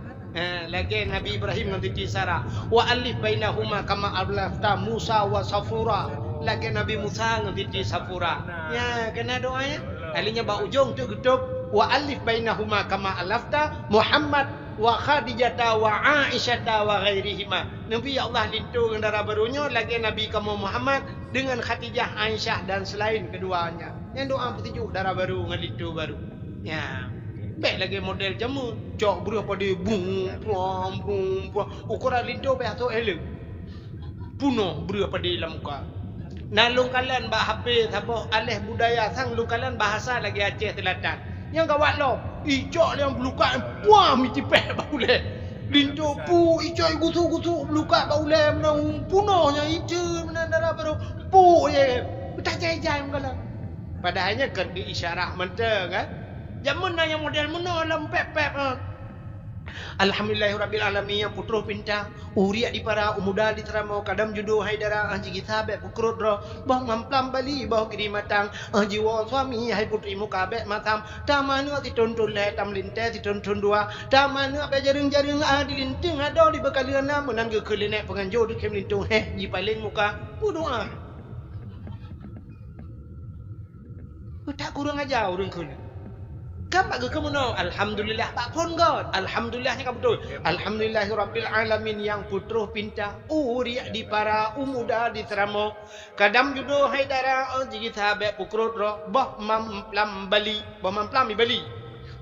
Speaker 2: Lagi Nabi Ibrahim dengan Siti Sarah. Wa alif bainahuma kama alafta Musa wa Safura. Lagi Nabi Musa dengan Siti Safura. Ya, kena doanya. Alinya bak ujung tu getuk. Wa alif bainahuma kama alafta Muhammad wa Khadijata wa Aisyata wa ghairihima. Nabi ya Allah lintu dengan darah barunya lagi Nabi kamu Muhammad dengan Khadijah, Aisyah dan selain keduanya. Yang doa petunjuk darah baru dengan lintu baru. Ya. Baik lagi model jamu. Cok berapa dia bung. Ukuran lintu baik atau elok. Punuh berapa dia dalam muka. Nah lungkalan bah HP sabah alih budaya sang lungkalan bahasa lagi Aceh Selatan. Yang kawat lo, ijak yang belukat, puah miti peh bauleh. Lintu pu, ijak gusu belukat bauleh, menang punahnya ijak menang darah baru pu ye, tak jai mengala. Padahalnya kan diisyarat mentang kan. Zaman yang model mana lempep. Alhamdulillahirabbil alamin yang putra pinta uriak di para umuda di teramau kadam judo haidara anji kitabek pukrut ro bah mamplam bali bah kiri matang jiwa suami hai putri muka bek matam tamanu ti tonton le tam linte ti tonton dua tamanu apa jaring di linting ada di bekalian menan ke kelinek penganjo di kem lintung ji paling muka doa tak kurang aja urang kena. Kan pak ke mana? Alhamdulillah pak pun god. Alhamdulillahnya kan betul. Alhamdulillahirabbil alamin yang putra pinta uriak di para umuda di teramo kadam judo haidara jigi sahabat pukrut ro bah mamplam bali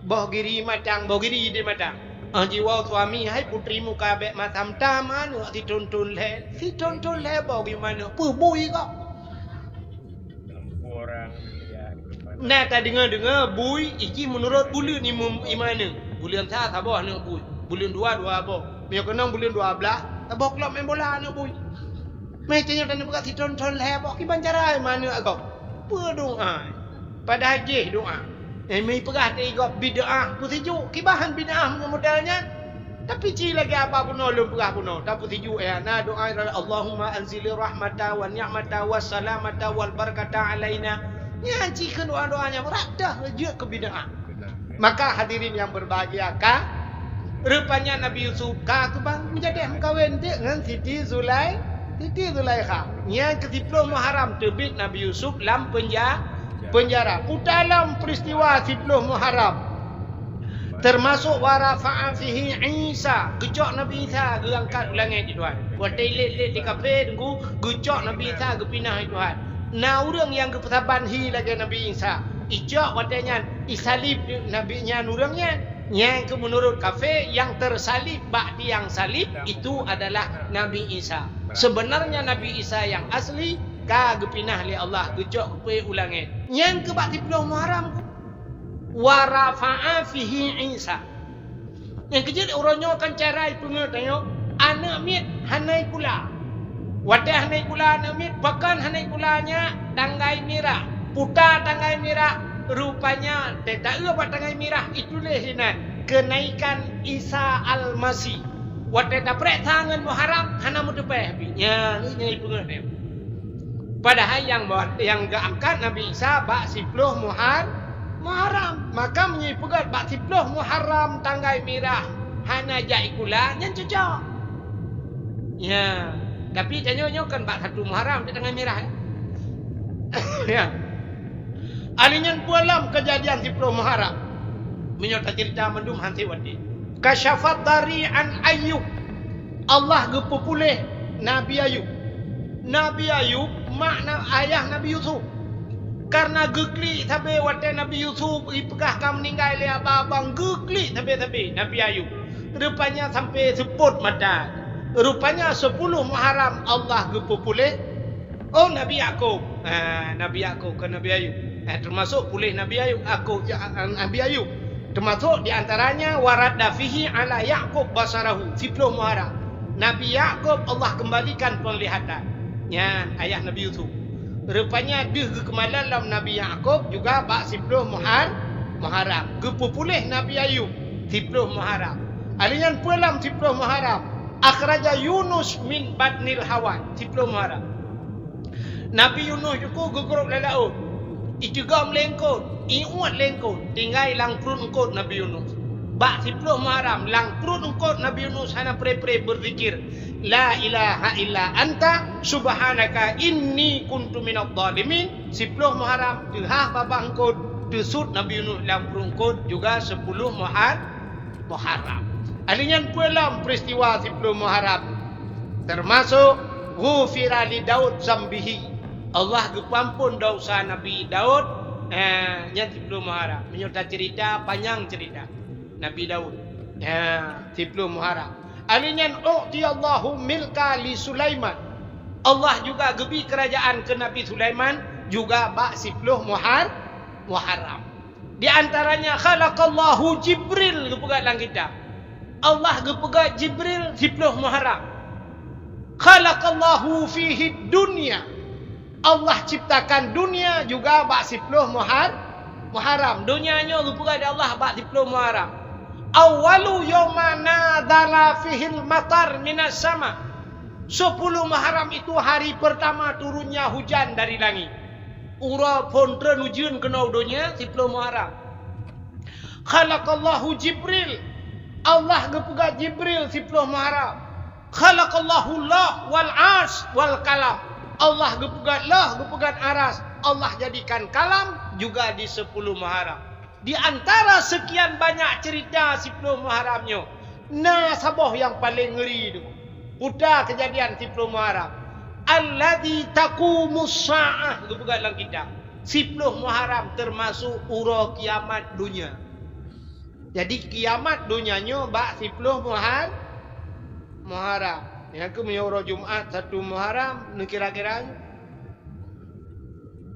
Speaker 2: bah giri matang bah giri di matang jiwa suami hai putrimu kabek matam taman si tuntun le bah gimana bui kok
Speaker 3: Orang
Speaker 2: nah tak dengar bui iki menurut bulan ni imana bulan sah sabah nak bui bulan dua apa punya kenang bulan 12 sabah kelab main bola nak bui macamnya dan buka si tonton lebok ki bancara mana agak berdoa pada haji doa mai pegah te igap bidah pusiju ki bahan bidah modalnya tapi ci lagi apa pun lu pegah pun tak pusiju na doa Allahumma anzili rahmata wa ni'mata wa salamata wal barakata alaina. Ya jika doa-doanya meradah je ke bid'ah. Maka hadirin yang berbahagia rupanya Nabi Yusuf tu bang menjadi kawin dengan Siti Zulaikha. Yang ke-10 Muharram terbit Nabi Yusuf dalam penjara. Dalam peristiwa 10 Muharram termasuk warafa'a fihi Isa, gecok Nabi Isa diangkat langit di Tuhan. Buat telet di kafe tunggu gecok Nabi Isa ke pindah di Tuhan. Nah orang yang kepesaban hi lagi Nabi Isa ijak watanya isalib nabinya nurangnya yang ke menurut kafe yang tersalib ba'di yang salib itu adalah Nabi Isa. Sebenarnya Nabi Isa yang asli ka gepinah li Allah gejok pe ulangi yang ke ba'di 10 Muharram wa rafa'a fihi Isa Yang kejut orangnya akan carai pengut tengok. Anak mit hanai pula. Wadah hanai pula anak mit. Bahkan hanai pulanya tanggai merah. Putar tanggai merah. Rupanya tak buat tanggai merah. Itulah hinan. Kenaikan Isa Al-Masih. Wadah tak perek tangan muharam. Hana mudepeh. Ya, ini pengut tengok. Padahal yang gak angkat Nabi Isa bak 10 Muharram. Maka menyipugat bak 10 Muharram tanggai merah. Hana jai kula yang cocok. Ya. Tapi tanya kan bak 1 Muharram di tanggai merah. Ya. Alinyan pualam kejadian 10 Muharram. Menyota cerita mendum hanti wadi. Kasyafat dari an Ayub. Allah gepupulih Nabi Ayub. Nabi Ayub makna ayah Nabi Yusuf. Karena gekli tabe wate Nabi Yusuf ipegah kam meninggal le abang gekli tabe Nabi Ayub. Rupanya sampai sebut mata. Rupanya 10 Muharram Allah gepupulih Nabi Yakub. Nabi Yakub ke Nabi Ayub. Termasuk pulih Nabi Ayub Nabi Ayub. Termasuk di antaranya warada fihi ala Yakub basarahu 10 Muharram. Nabi Yakub Allah kembalikan penglihatan. Ya, ayah Nabi Yusuf. Rupanya dia kekemalan dalam Nabi Yakub juga bak 10 Muharram. Gepupulih Nabi Ayub 10 Muharram. Alian pulang 10 Muharram. Akhraja Yunus min batnil hawan 10 Muharram. Nabi Yunus juga gegeruk lelaut. Itugam lengkot, iuat lengkot, tinggal lang perut engkot Nabi Yunus. Bak 10 Muharram lang perut engkot Nabi Yunus hana pre-pre berzikir. La ilaha illa anta subhanaka inni kuntu minadh dhalimin. 10 Muharram dehah babang engkot desut Nabi Yunus lang perut engkot juga 10 Muharram. Alinyan pulang peristiwa 10 Muharram. Termasuk ghufira li Daud zambihi. Allah gepampun dosa Nabi Daud yang 10 Muharram. Menyerta cerita panjang cerita Nabi Daud 10 Muharram. Alinyan u'tiyallahu milka li Sulaiman. Allah juga gebi kerajaan ke Nabi Sulaiman juga bak 10 Muharram. Di antaranya khalaqallahu Jibril gepegat dalam kitab. Allah gepegat Jibril 10 Muharram. Khalaqallahu fihi dunya. Allah ciptakan dunia juga bak 10 Muharram. Dunianya gepegat Allah bak 10 Muharram. Awalu yawma nadala fihil matar minas sama. 10 Muharram itu hari pertama turunnya hujan dari langit. Ura pontren hujan kena dunia 10 Muharram. Khalaqallahu Jibril. Allah gepegat Jibril 10 Muharram. Khalaqallahu Allah wal ars wal kalam. Allah gepegat lah, gepegat aras. Allah jadikan kalam juga di 10 Muharram. Di antara sekian banyak cerita 10 Muharramnya, sabah yang paling ngeri tu. Putar kejadian 10 Muharram. Alladzi taqumus saah gepegat dalam kitab. 10 Muharram termasuk ura kiamat dunia. Jadi kiamat dunianya bak 10 Muharram. Yang ke menyuruh Jumaat 1 Muharram ni kira-kira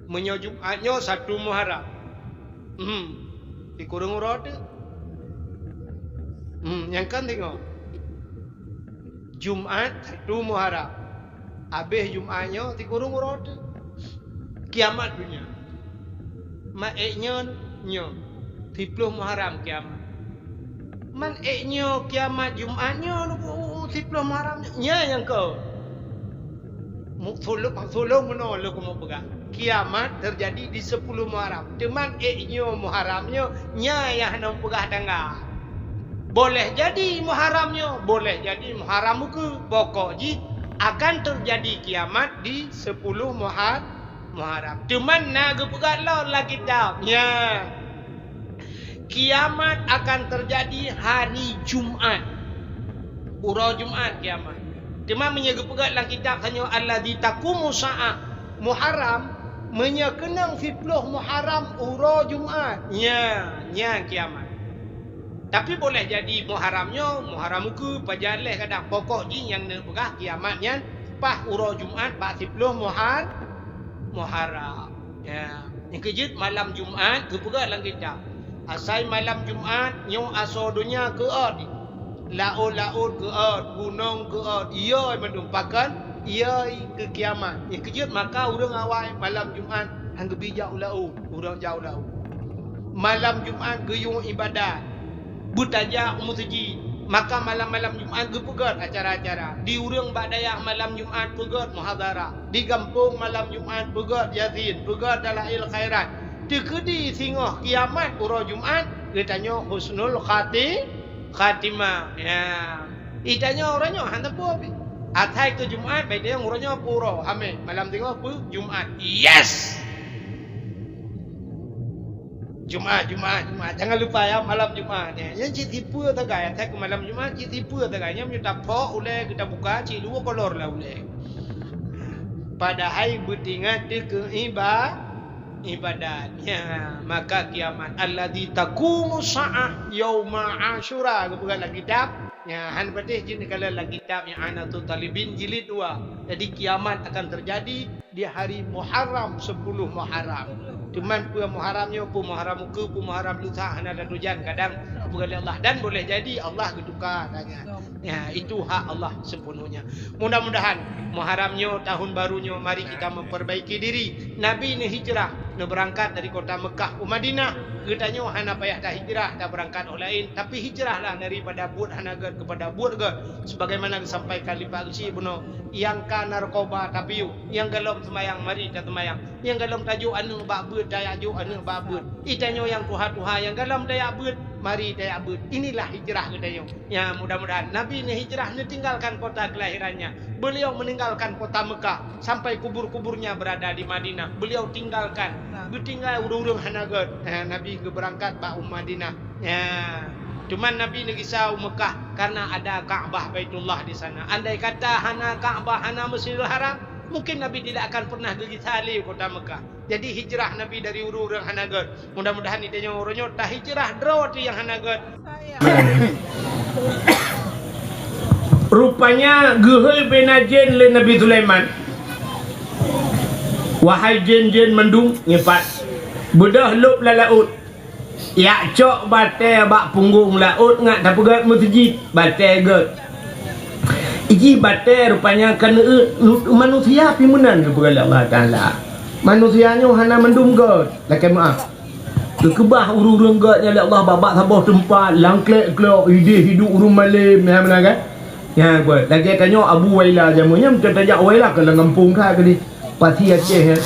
Speaker 2: menyuruh Jumaatnya 1 Muharram. Dikurung urut. Yang kan tengok. Jumaat 1 Muharram. Habis Jumaatnya dikurung urut. Kiamat dunia. Maeknya 10 Muharram kiamat. Man kiamat Jumaatnya 10 Muharram. Yang kau. Sulung mana lu mau pegang. Kiamat terjadi di 10 Muharram. Cuman Muharramnya yang nak pegah tanggal. Boleh jadi Muharramnya, boleh jadi Muharram ke. Pokoknya akan terjadi kiamat di 10 Muharram. Cuman nak pegah lagi tahu. Kiamat akan terjadi hari Jumaat. Ura Jumaat kiamat. Cuma menyegepegat dalam kitab hanya alladzi taqumu sa'ah Muharram menyekenang 10 Muharram ura Jumaat. Kiamat. Tapi boleh jadi Muharramnya Muharram ke pajaleh kadang pokoknya yang nak pegah kiamatnya pas ura Jumaat pas 10 Muharram. Yang kejut malam Jumaat gepegat dalam kitab. Asal malam Jumaat nyo aso dunia ke adi. laut ke gunung ke ia mendumpakan ia ke kiamat. Yang kejut maka urang awal malam Jumaat hang bijak laut, urang jauh laut. Malam Jumaat geyung ibadat. Butajak masjid. Maka malam-malam Jumaat ge pegat acara-acara. Di urang badayah malam Jumaat pegat muhadharah. Di kampung malam Jumaat pegat yasin, pegat dalail khairat. Tekedi singoh kiamat urang Jumaat ditanya husnul khatimah. Ya. Itanya orangnya hang apa? Atai ke Jumaat baik dia orangnya pura. Amin. Malam tengok apa? Jumaat. Yes. Jumaat. Jangan lupa ya malam Jumaat ya. Yang cik tipu tak gaya. Atai ke malam Jumaat cik tipu tak gaya. Yang kita pok uleh kita buka cik dua kolor lah uleh. Padahal bertingat dia ke ibadat. Ya, maka kiamat alladzi taqumu sa'ah yauma asyura. Bukan lagi kitab. Ya, han patih jin kalau lagi kitab yang Anatul Talibin jilid 2. Jadi kiamat akan terjadi di hari Muharram 10 Muharram. Cuman pu Muharramnya pu Muharram ke pu Muharram lusa hana dan hujan kadang bukan Allah dan boleh jadi Allah ketukar tanya. Ya, itu hak Allah sepenuhnya. Mudah-mudahan Muharramnya tahun barunya mari kita memperbaiki diri. Nabi ni hijrah, nak berangkat dari kota Mekah ke Madinah. Katanya hana payah dah hijrah, dah berangkat orang lain, tapi hijrahlah daripada buat hanagat kepada buat ge. Sebagaimana disampaikan di Pak Uci Buno, yang kan narkoba tapi yang galom semayang mari kita semayang. Yang galom tajuk anu bak beut daya aju anu bak beut. Itanyo yang tuha-tuha yang galom daya beut mari daya beut. Inilah hijrah katanya. Ya, mudah-mudahan Nabi ni hijrah ni tinggalkan kota kelahirannya. Beliau meninggalkan kota Mekah sampai kubur-kuburnya berada di Madinah. Beliau tinggalkan, bertinggal urung-urung hanagat. Nabi ke berangkat ba Madinah. Ya. Cuman Nabi ni risau Mekah karena ada Kaabah Baitullah di sana. Andai kata hana Kaabah hana Masjidil Haram, mungkin Nabi tidak akan pernah pergi salih kota Mekah. Jadi hijrah Nabi dari urung-urung hanagat. Mudah-mudahan itanya orangnya dah hijrah drawati yang hanagat. Rupanya gehel benajen le Nabi Sulaiman. Wahai jin-jin mendung nyepat. Bedah lup la laut. Ya cok batai bak punggung laut ngak tak pegat masjid batai get. Iki batai rupanya kena manusia pimunan kepada Allah Taala. Manusianya hana mendung get. Lakai maaf. Kebah urung-urung get ya Allah babak sabah tempat langklek-klek hidup urung malim ya mana kan? Ya buat lagi tanya Abu Waila jamunya macam tajak Waila ke dalam kampung kah ke ni pasti Aceh ya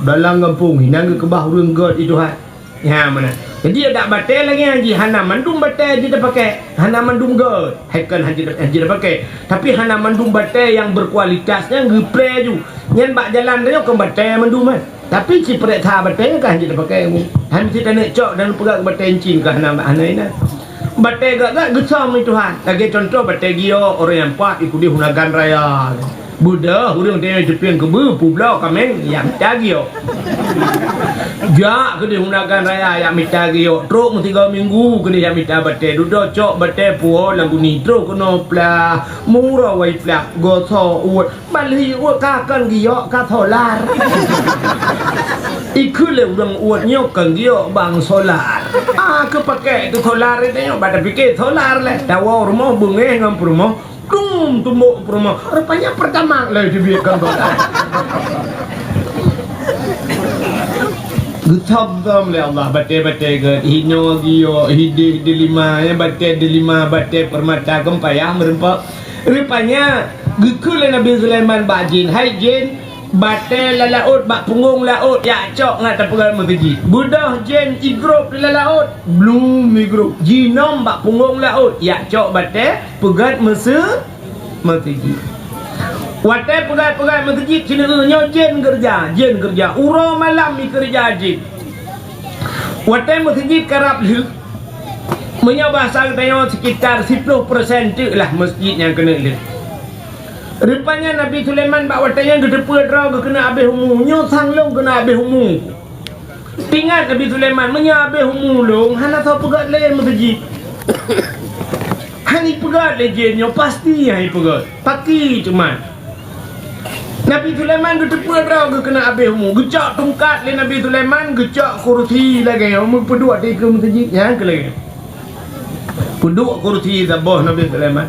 Speaker 2: dalam kampung hinang ke kebah urang god itu ha ya mana jadi ada batai lagi haji hana mandum batai dia dah pakai hana mandum god haikan haji dah pakai tapi hana mandum batai yang berkualitasnya ngepre ju nyen bak jalan dia ke batai mandum kan tapi si perek tha batai kan haji dah pakai han mesti tak nak cok dan pegang batai encing ke hana ini batai gak gesam itu han. Lagi contoh batai gio orang yang pak ikut di Hunagan Raya. Budak urang dia jepian ke pula kamen yang tagio. Ja ke di Hunagan Raya yang minta gio. Truk 3 minggu ke dia minta batai. Duduk cok batai puo lagu nitro kena pla murah wai pla goso uat. Bali uat kakan gio ka solar. Ikut le urang uat nyok kan gio bang solar. Ke pakai tu solar itu nyok pada fikir solar le. Tawa rumah bunge ngam rumah. Tumbuk rumah. Rupanya pertama lah dibiarkan solar. Getabam le Allah batai-batai ke hino gio hidi lima ya batai di 5 batai permata kempayah merempak. Rupanya gekul Nabi Sulaiman bajin hai jin batai la laut bak punggung laut ya cok ngat tapegal masjid budah jen igrup la laut belum igrup jinom bak punggung laut ya cok batai pegat masjid watai pegat masjid sini nyo jen kerja uro malam ni kerja jin watai masjid karap lih menyoba sang tanya sekitar 10% tu lah masjid yang kena lih. Rupanya Nabi Sulaiman bak watanya gedepa draw kena habis humu nyo sanglong kena habis humu. Tingat Nabi Sulaiman menya habis humu long hana tahu pegat le masjid. Hani pegat le jenyo pasti hai pegat. Paki cuma. Nabi Sulaiman gedepa draw kena habis humu. Gecak tungkat le Nabi Sulaiman gecak kursi lagi humu pedua di ke masjid ya ke lagi. Puduk kursi sabah Nabi Sulaiman.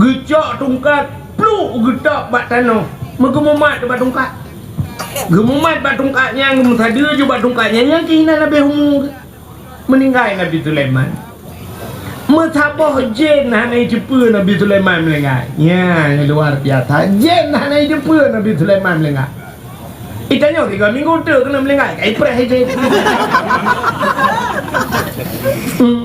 Speaker 2: Gecak tungkat, pluk getak bat tanah. Megemumat bat tungkat. Gemumat bat tungkatnya, gemut hadir je bat tungkatnya. Yang kena Nabi Humu meninggal Nabi Sulaiman. Metabah jen hanai jumpa Nabi Sulaiman melengah. Ya, luar biasa. Jen hanai jumpa Nabi Sulaiman melengah. Tanya 3 minggu tu kena melengah. Iprah jen.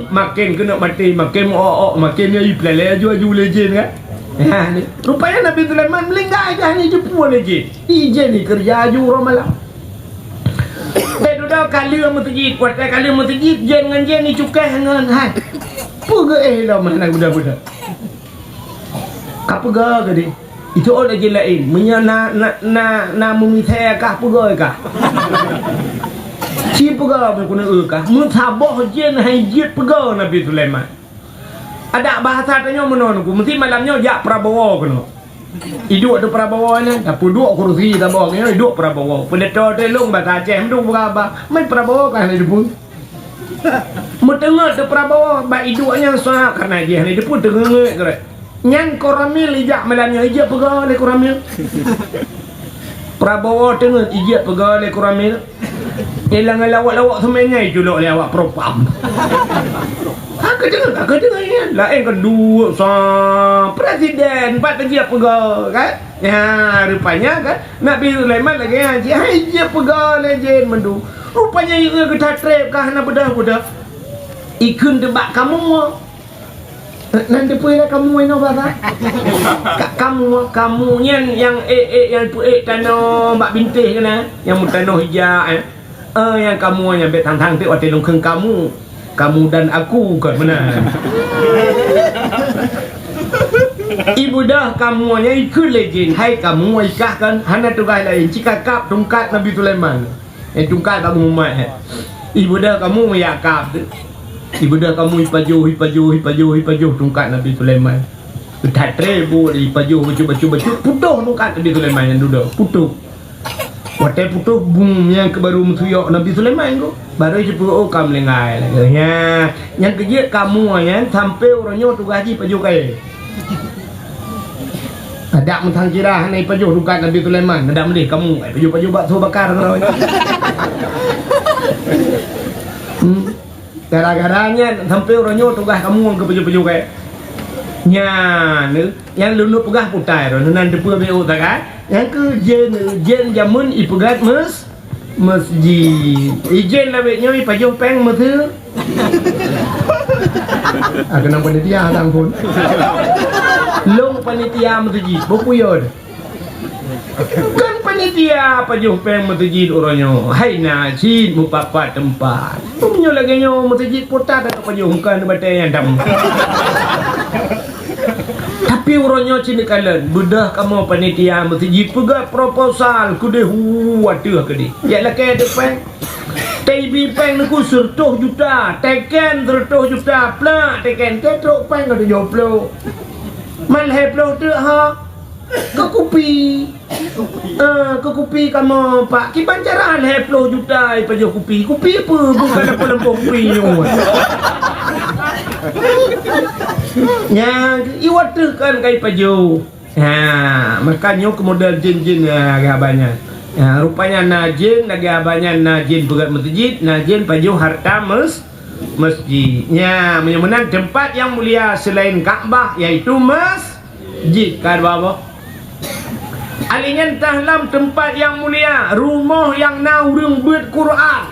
Speaker 2: Makin kena mati, makin makin dia pelai aju lejen kan. Ya ni. Rupanya Nabi Sulaiman melengah aja ni jumpa lejen. Jen ni kerja aju orang malam. Dah kali masjid, kuat kali masjid jen dengan jen ni cukai dengan han. Pega dah mana budak-budak. Kap pega ke dia? Itu orang je lain. Menya na memithay kah pega kah? Si pega berguna kah? Mentabah jen hai jit pega Nabi Sulaiman. Ada bahasa tanya menonku, mesti malamnya jak Prabowo kena. Hidup tu Prabowo ni, tapi duduk kursi tak bawa ni, hidup Prabowo. Pendeta telung bahasa Aceh, duduk berapa? Mai Prabowo kan dia pun. Metengah tu Prabowo, bak hidupnya sah karena dia ni dia pun tengah kerek. Nyan Koramil ijak malamnya ijak pegawai le Koramil. Prabowo tengah ijak pegawai le Koramil. Elang lawak-lawak semuanya julok le awak propam. Aku dengar ni. Lain kedua sah presiden pat ijak pegawai kan? Ya rupanya kan Nabi Sulaiman lagi haji ijak pegawai le jen mendu. Rupanya ia kita trap kah nak bedah-bedah. Ikun tebak kamu. Nanti punya kamu ini apa? Kamu yang tanah mbak bintih kena, yang tanah hijau yang kamu yang bet tang-tang tu ada longkeng kamu dan aku kan benar. Ibu dah kamu nya ikut legend, hai kamu ikah kan, hana tugas lain, jika kap tungkat Nabi Sulaiman. Tungkat kamu mat. Ibu dah kamu yakap tu. Ibu dah kamu hipajuh tungkat Nabi Sulaiman. Tak trebu hipajuh baju putuh tungkat Nabi Sulaiman yang duduk putuh. Waktu putuh boom yang ke baru mutuyok Nabi Sulaiman tu. Baru je oh kamu lengai lagi. Ya, yang kerja kamu ya sampai orangnya tugas haji pajuh kai. Ada mentang kira ni pajuh tungkat Nabi Sulaiman. Ada mendih kamu pajuh bakso bakar kau. Gara-garanya sampai orangnya tugas kamu ke peju-peju kayak nya ni yang lulu pegah putai ro nan depa beo tak kan yang ke jen jamun ipegat masjid ijen la be nyoi pajo peng methu kena panitia lang pun long panitia masjid bokuyod kan panitia pajuh peng masjid orangnya hai na chin mupapat tempat punya lagi nyo masjid putat atau pajuh kan batai yang dam tapi orangnya chin kalan bedah kamu panitia masjid pegak proposal ku de waduh ke di ya la ke de peng TV peng ku 100 juta teken 100 juta pla teken tetrok peng ka de joplo man heplo tu ha Kekupi kamu pak kiban cara 10 juta pajo kupi apa bukan apa lempung kupi ya iwat tu kan kai pajo makanya ke model jin gabannya rupanya najin gabannya najin berat masjid najin pajo harta masjidnya menang tempat yang mulia selain Kaabah yaitu masjid kan bapa. Alingan tahlam tempat yang mulia, rumah yang naurung buat Quran,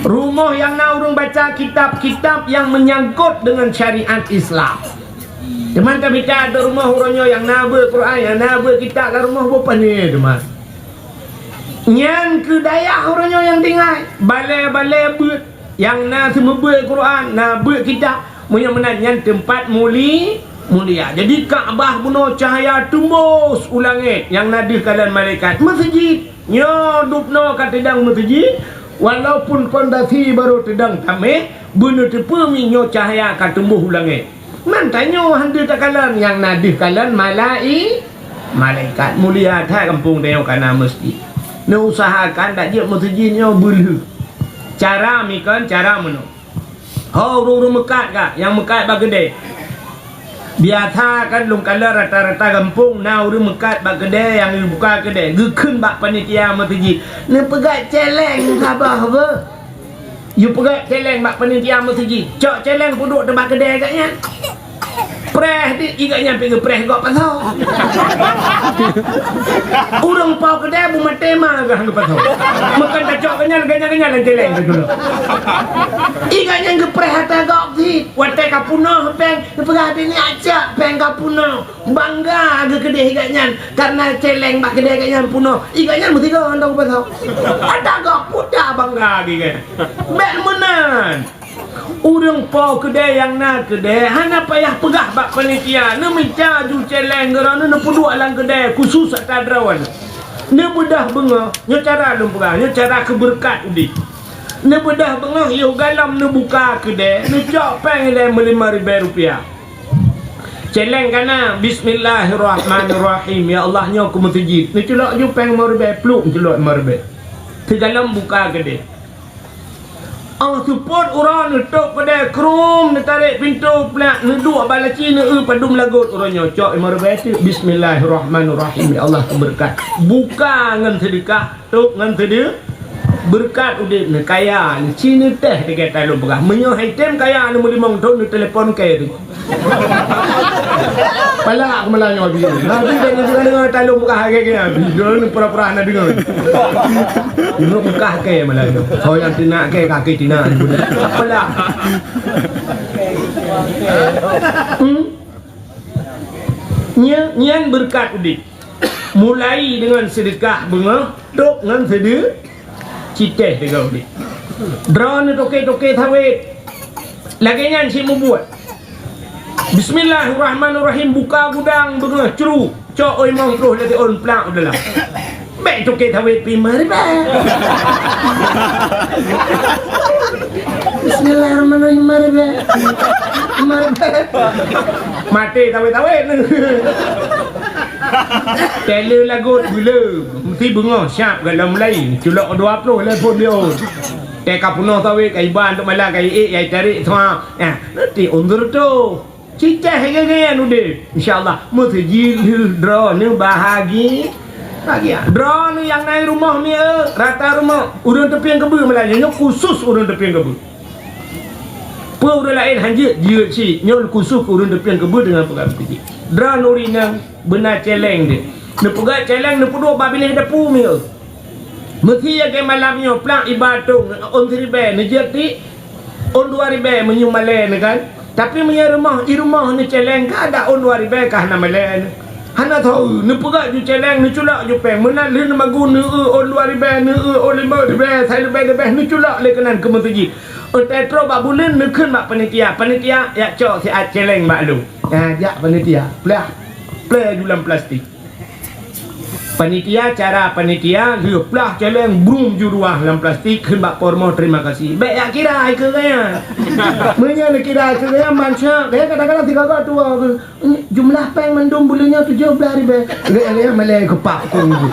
Speaker 2: rumah yang naurung baca kitab-kitab yang menyangkut dengan syariat Islam. Teman kami ada rumah orangnya yang nabe Quran, yang nabe kitab lah rumah apa ni teman. Yang kedaya orangnya yang tinggal, balai-balai buat yang na semua buat Quran, na buat kitab, menang yang tempat mulia. Jadi Kaabah bunuh cahaya tembus ulangit yang nadir kalian malaikat masjid nyo dupno kat tedang masjid walaupun fondasi baru tedang tameh bunuh tepemi nyo cahaya kat tembus ulangit man tanyo handir tak kalian yang nadir kalian malaikat mulia thai kampung deo kana masjid no usahakan tak je masjid nyo bulu cara mikan cara meno
Speaker 4: Orang mekat kah? Yang mekat bagede. Biasa kan lung kala rata-rata kampung na orang mekat bagede yang buka kedai. Gekun bak panitia mesti. Ne pegat celeng apa? You pegat celeng bak panitia mesti. Cok celeng duduk tempat kedai agaknya. Preh di igaknya pergi preh gak pasal. Urang pau kedai buma tema gak hang pasal. Makan kacok kenyal celeng dulu. Igaknya ke preh hata gak si. Watai kapuno peng pegah ni aja peng kapuno. Bangga ke kedai igaknya karena celeng bak kedai igaknya puno. Igaknya mesti gak handang pasal. Ada gak puda bangga giganya. Ben menan. Urang pau kedai yang nak kedai hana payah pegah bak panitia ne minta ju celeng gerana ne puduk lang kedai khusus tadrawan ne bedah benga nya cara dum pegah nya cara keberkat udi ne bedah benga yo galam ne buka kedai ne cok peng le RM5,000 celeng kana bismillahirrahmanirrahim ya Allah nya aku masjid ne celok ju peng RM5,000 pluk celok RM5,000 ti dalam buka kedai. Support orang letak pada krum ni tarik pintu pula ni duk balaci ni padum lagut orang nyocok RM5,000 bismillahirrahmanirrahim ya Allah berkat buka ngan sedekah tok ngan sedekah berkat udip ni kaya ni cini teh dekat talung pegah menyo item kaya ni muli mong tok ni telefon kaya tu pala aku melanya habis nabi dengan talung pegah kaya video ni pura-pura nak dengar ni pegah kaya melanya so yang tina kaya kaki tina pala nyan berkat udip mulai dengan sedekah bunga tok ngan sedekah citeh dia kau ni drone toke-toke thawet lagi nyan si mu buat bismillahirrahmanirrahim buka gudang bunga ceru cok oi mong terus lagi on plak dalam baik toke thawet RM5,000 bismillahirrahmanirrahim RM5,000 mati thawet-thawet ni tele lagut gula mesti bunga siap kalau mulai culok 20 lah pun dia teh kapuno tawe kai ban tok malah kai ai tarik semua nanti undur tu cicah gaya udah insyaallah mesti jil draw ni bahagi draw ni yang naik rumah ni rata rumah urang tepi yang kebu malahnya khusus urang tepi yang kebu urang lain hanya dia si nyol khusus urang tepi yang kebu dengan pegang tinggi draw nuri nang benar celeng dia ne pegat celeng ne puduk babilih depu mi mesti ya ke malamnya plak ibatung on 3,000 ne jeti on 2,000 menyu male ne kan tapi punya rumah di rumah ni celeng ka ada on 2,000 kah na male hana tahu ne pegat ju celeng ne culak ju peng menal le ne magun ne on 2,000 ne on 5,000 saya lebih ne culak le kanan ke masjid tetro babulin ne keun mak panitia ya cok si celeng mak lu ya panitia play dalam plastik panitia cara panitia liuplah celeng brum juruah dalam plastik khembak pormo terima kasih baik ya kira ke gaya menya nak kira ke gaya manca gaya kadang-kadang 3 tua jumlah peng mendum bulunya 17,000 gaya malai kepak kong 17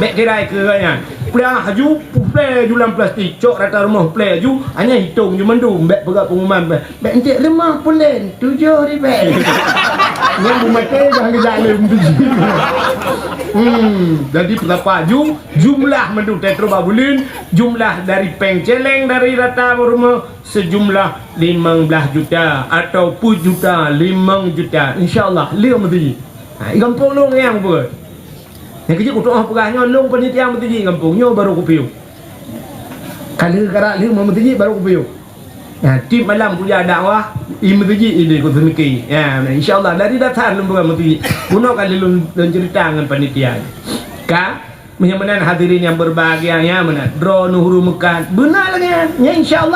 Speaker 4: baik kira ke gaya play haju play dalam plastik cok rata rumah play haju hanya hitung je mendum baik pegat pengumuman baik entik rumah pulen 7,000 yang bumate jangan jalan jadi berapa jumlah mendung tetro babulin jumlah dari peng celeng dari rata rumah sejumlah 15 juta atau 10 juta 5 juta insyaallah liu mesti kampung long yang buat yang kecil untuk orang pegahnya long panitia mesti kampungnya baru kupiu kalau karak liu mesti baru kupiu tim malam kuliah dakwah imiji ide ko semiki insyaallah dari datang lembaga mesti kuno kali lun cerita dengan panitia ka menyamanan hadirin yang berbahagia ya mana draw nuhuru mekan benar lagi ya insyaallah